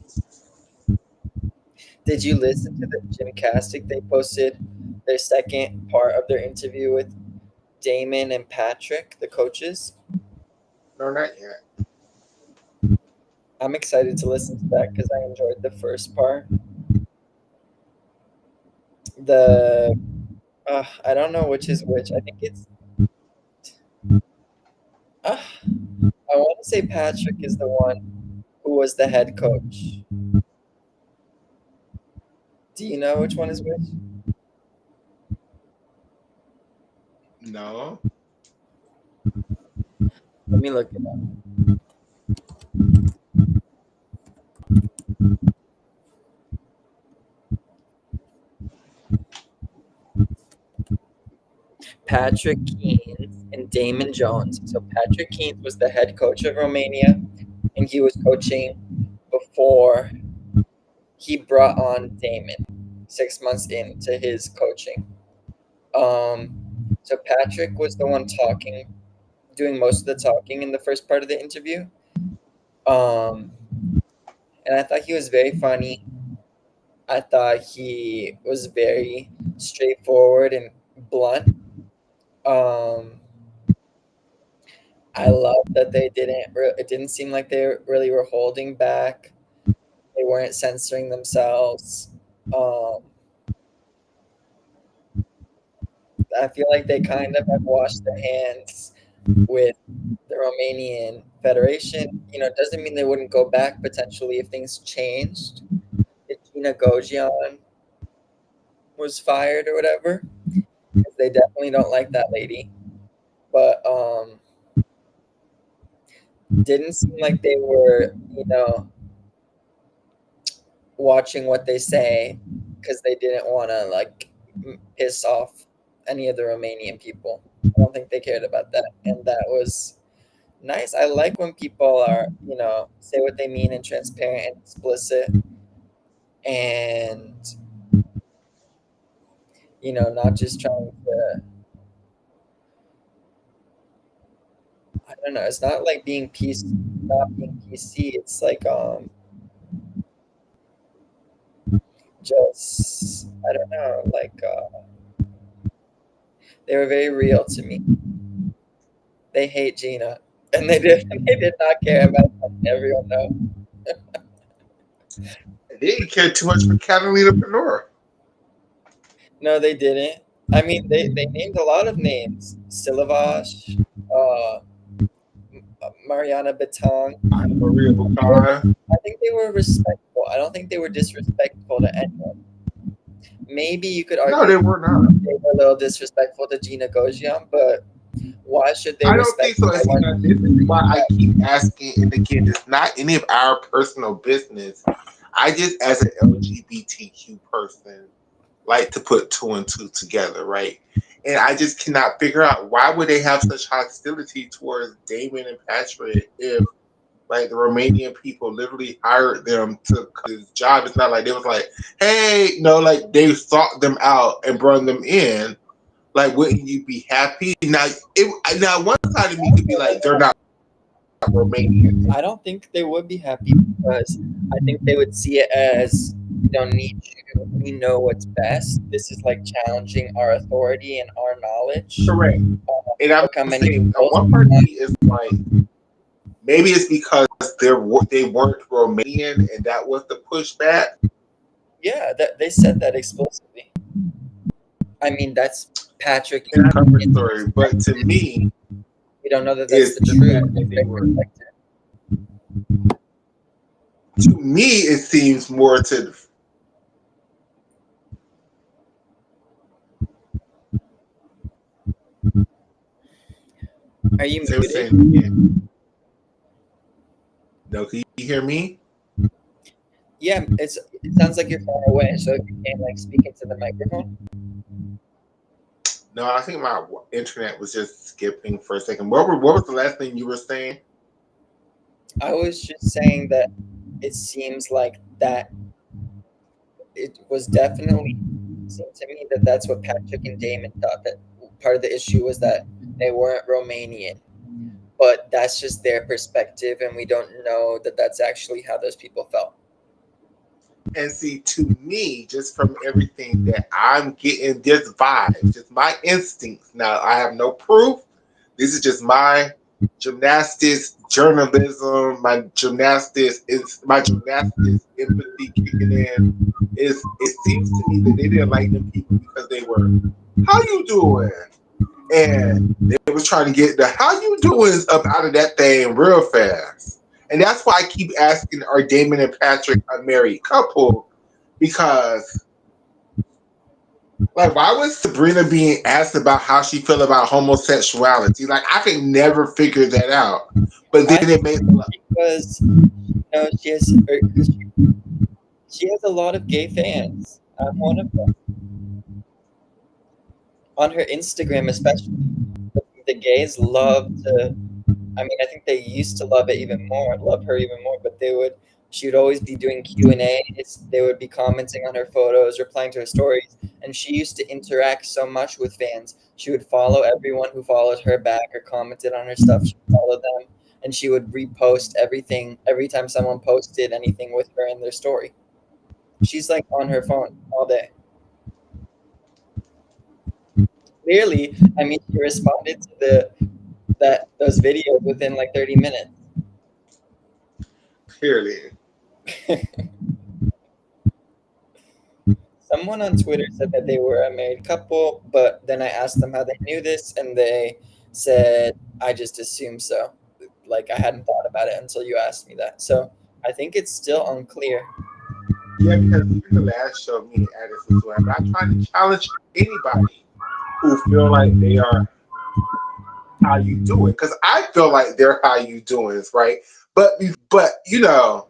Speaker 2: Did you listen to the Gymnastics? They posted their second part of their interview with Damon and Patrick, the coaches.
Speaker 1: No, not yet.
Speaker 2: I'm excited to listen to that because I enjoyed the first part. I don't know which is which. I think it's. I want to say Patrick is the one who was the head coach. Do you know which one is which?
Speaker 1: No.
Speaker 2: Let me look it up. Patrick Keynes and Damon Jones. So Patrick Keynes was the head coach of Romania, and he was coaching before he brought on Damon 6 months into his coaching. So Patrick was the one doing most of the talking in the first part of the interview. And I thought he was very funny. I thought he was very straightforward and blunt. I love that it didn't seem like they really were holding back. They weren't censoring themselves. I feel like they kind of have washed their hands with the Romanian Federation. It doesn't mean they wouldn't go back potentially if things changed. If Gina Gojian was fired or whatever, because they definitely don't like that lady. But didn't seem like they were, watching what they say because they didn't want to piss off any of the Romanian people. I don't think they cared about that, and that was nice. I like when people are, say what they mean and transparent and explicit, and not just trying to. I don't know. It's not like being not being PC. It's like just I don't know. They were very real to me. They hate Gina, and they did not care about letting everyone know.
Speaker 1: They didn't care too much for Catalina Panora.
Speaker 2: No, they didn't. I mean, they named a lot of names. Silavash, Mariana Betong.
Speaker 1: Maria Bucara.
Speaker 2: I think they were respectful. I don't think they were disrespectful to anyone. Maybe you could argue
Speaker 1: No, they were not.
Speaker 2: they were a little disrespectful to Gina Gojian, but Why should they
Speaker 1: I don't think
Speaker 2: respect
Speaker 1: so.
Speaker 2: my
Speaker 1: And see, now,
Speaker 2: one?
Speaker 1: this is why I keep asking. And again, it's not any of our personal business. I just, as an LGBTQ person, like to put two and two together, right? And I just cannot figure out why would they have such hostility towards Damon and Patrick if like the Romanian people literally hired them to his job. It's not like they was like, hey, no, like they sought them out and brought them in. Like, wouldn't you be happy? Now one side of me could be like, they're not Romanian.
Speaker 2: I don't think they would be happy because I think they would see it as we don't need you. We know what's best. This is like challenging our authority and our knowledge.
Speaker 1: Correct. And I'm
Speaker 2: Look how many
Speaker 1: saying,
Speaker 2: girls.
Speaker 1: one part of me is like, maybe it's because they weren't Romanian and that was the pushback.
Speaker 2: Yeah, they said that explicitly. I mean, that's Patrick.
Speaker 1: In a cover story, but to me,
Speaker 2: We don't know that that's
Speaker 1: it's
Speaker 2: the
Speaker 1: the
Speaker 2: truth.
Speaker 1: fact that they were. To me, it seems more to.
Speaker 2: Are you
Speaker 1: They were
Speaker 2: muted?
Speaker 1: saying, yeah. No, can you hear me?
Speaker 2: Yeah, it sounds like you're far away. So if you can't like speak into the microphone.
Speaker 1: No, I think my internet was just skipping for a second. What was the last thing you were saying?
Speaker 2: I was just saying that it seems like that it was definitely seemed to me that that's what Patrick and Damon thought, that part of the issue was that they weren't Romanian. But that's just their perspective, and we don't know that that's actually how those people felt.
Speaker 1: And see, to me, just from everything that I'm getting, this vibe, just my instincts. Now, I have no proof. This is just my gymnastics journalism, my gymnastics empathy kicking in. It seems to me that they didn't like them people because they were, how you doing? And they was trying to get the how you doing up out of that thing real fast. And that's why I keep asking, are Damon and Patrick a married couple? Because, like, why was Sabrina being asked about how she feel about homosexuality? Like, I could never figure that out. But then it made me
Speaker 2: because she has a lot of gay fans. I'm one of them. On her Instagram, especially, the gays love to. I mean, I think they used to love her even more. But she would always be doing Q&As. They would be commenting on her photos, replying to her stories, and she used to interact so much with fans. She would follow everyone who followed her back or commented on her stuff. She would follow them, and she would repost everything every time someone posted anything with her in their story. She's like on her phone all day. Clearly, I mean, she responded to those videos within like 30 minutes.
Speaker 1: clearly.
Speaker 2: Someone on Twitter said that they were a married couple, but then I asked them how they knew this, and they said, I just assumed so. Like, I hadn't thought about it until you asked me that. So I think it's still unclear.
Speaker 1: Yeah, because even the last show, me and Addison was doing, but I try to challenge anybody who feel like they are how you doing, because I feel like they're how you doing, right? But you know,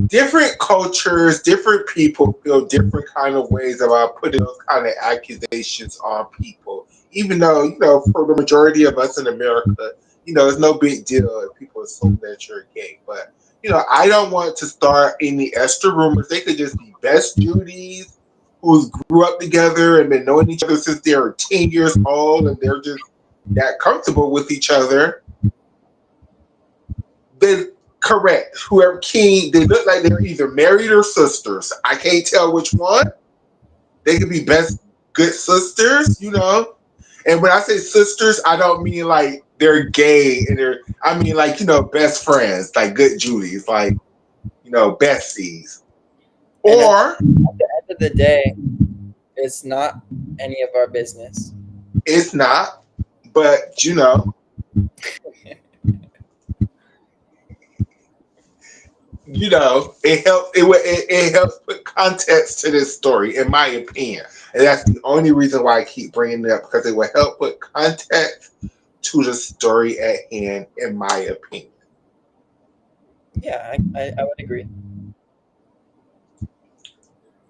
Speaker 1: different cultures, different people feel different kind of ways about putting those kind of accusations on people. Even though, you know, for the majority of us in America, you know, it's no big deal if people assume that you're gay. But, you know, I don't want to start any extra rumors. They could just be best Judies who grew up together and been knowing each other since they were 10 years old, and they're just that comfortable with each other. Then correct, whoever King, they look like they're either married or sisters. I can't tell which one. They could be best good sisters, you know. And when I say sisters, I don't mean like they're gay and I mean like, you know, best friends, like good Judies, like, you know, besties.
Speaker 2: And
Speaker 1: Or
Speaker 2: at the end of the day, it's not any of our business.
Speaker 1: it's not, but you know. You know, it helps put context to this story, in my opinion, and that's the only reason why I keep bringing it up, because it will help put context to the story at hand, in my opinion.
Speaker 2: Yeah, I would agree.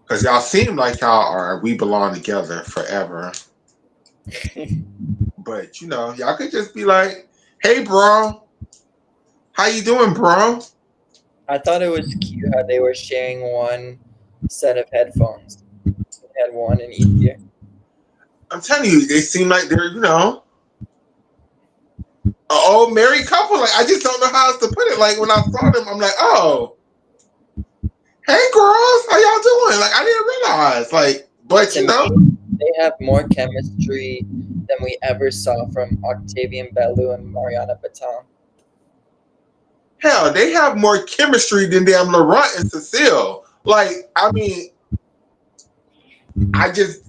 Speaker 1: Because y'all seem like y'all are we belong together forever. But y'all could just be like, hey bro, how you doing, bro?
Speaker 2: I thought it was cute how they were sharing one set of headphones. They had one in each ear.
Speaker 1: I'm telling you, they seem like they're, an old married couple. Like, I just don't know how else to put it. Like, when I saw them, I'm like, oh, hey girls, how y'all doing? Like, I didn't realize. Like, but
Speaker 2: To me, they have more chemistry than we ever saw from Octavian Bellew and Mariana Baton.
Speaker 1: hell, they have more chemistry than damn Laurent and Cecile. Like, I mean, I just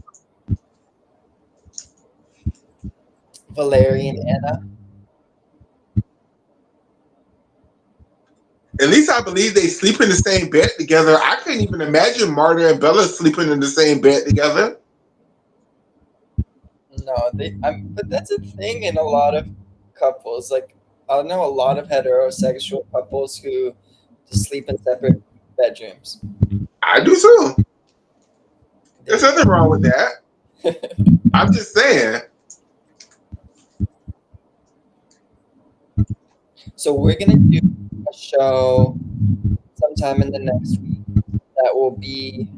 Speaker 2: Valerie and Anna.
Speaker 1: at least I believe they sleep in the same bed together. I couldn't even imagine Marta and Bella sleeping in the same bed together.
Speaker 2: No, but that's a thing in a lot of couples. Like, I know a lot of heterosexual couples who just sleep in separate bedrooms.
Speaker 1: I do too. There's nothing wrong with that. I'm just saying.
Speaker 2: So we're gonna do a show sometime in the next week that will be.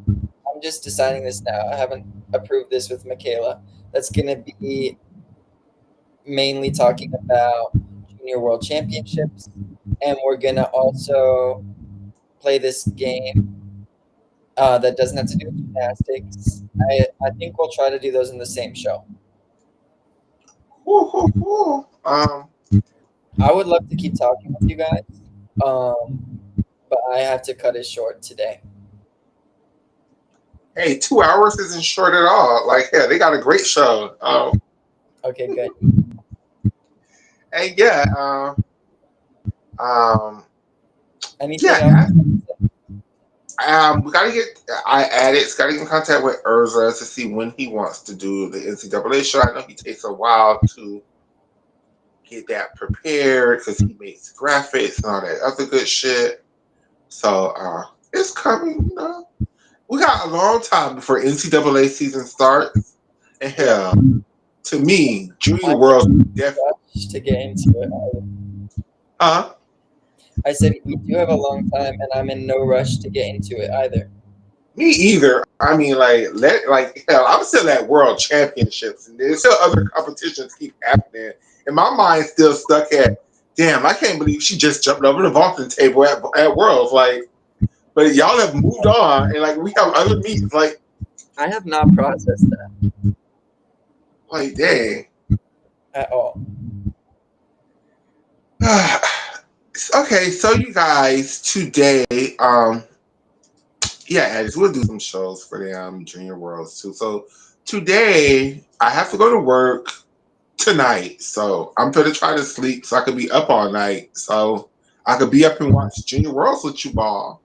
Speaker 2: I'm just deciding this now. I haven't approved this with Michaela. That's gonna be mainly talking about Junior World Championships, and we're gonna also play this game that doesn't have to do with gymnastics. I think we'll try to do those in the same show. I would love to keep talking with you guys, but I have to cut it short today.
Speaker 1: Hey, 2 hours isn't short at all. Like, yeah, they got a great show.
Speaker 2: Okay, good.
Speaker 1: And yeah,
Speaker 2: Anything
Speaker 1: yeah,
Speaker 2: else?
Speaker 1: we gotta get. I added. Got to get in contact with Urza to see when he wants to do the NCAA show. I know he takes a while to get that prepared because he makes graphics and all that other good shit. So it's coming. We got a long time before NCAA season starts. And hell, to me, Junior World
Speaker 2: definitely to get into it. I said we do have a long time, and I'm in no rush to get into it either.
Speaker 1: Me either. I mean, hell, I'm still at World Championships, and there's still other competitions keep happening. And my mind's still stuck at, damn, I can't believe she just jumped over the vaulting table at Worlds. Like, but y'all have moved on, and like we have other meets. Like,
Speaker 2: I have not processed that.
Speaker 1: Like, dang.
Speaker 2: At all.
Speaker 1: Okay, so you guys, today, Addis, we'll do some shows for the Junior Worlds too. So today, I have to go to work tonight, so I'm gonna try to sleep so I could be up all night, so I could be up and watch Junior Worlds with you all.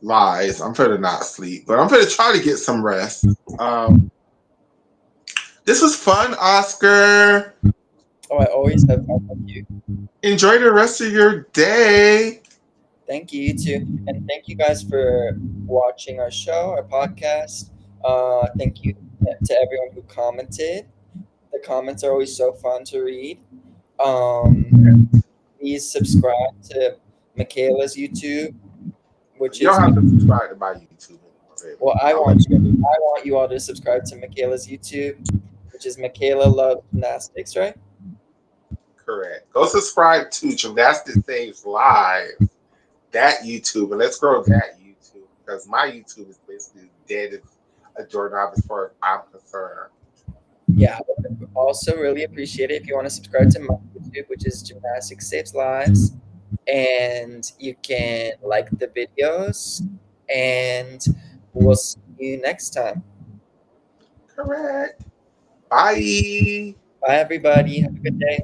Speaker 1: Lies, I'm gonna not sleep, but I'm gonna try to get some rest. This was fun, Oscar.
Speaker 2: Oh, I always have fun with you.
Speaker 1: Enjoy the rest of your day.
Speaker 2: Thank you, you too. And thank you guys for watching our show, our podcast. Thank you to everyone who commented. The comments are always so fun to read. Please subscribe to Michaela's YouTube, which
Speaker 1: you
Speaker 2: is.
Speaker 1: You don't have to subscribe to my YouTube.
Speaker 2: Well, I want you all to subscribe to Michaela's YouTube, which is Michaela Love Gymnastics, right?
Speaker 1: Correct. Go subscribe to Gymnastics Saves Live, that YouTube, and let's grow that YouTube, because my YouTube is basically dead as a doorknob as far as I'm concerned.
Speaker 2: Yeah, I would also really appreciate it if you want to subscribe to my YouTube, which is Gymnastics Saves Lives, and you can like the videos, and we'll see you next time.
Speaker 1: Correct. Bye.
Speaker 2: Bye, everybody. Have a good day.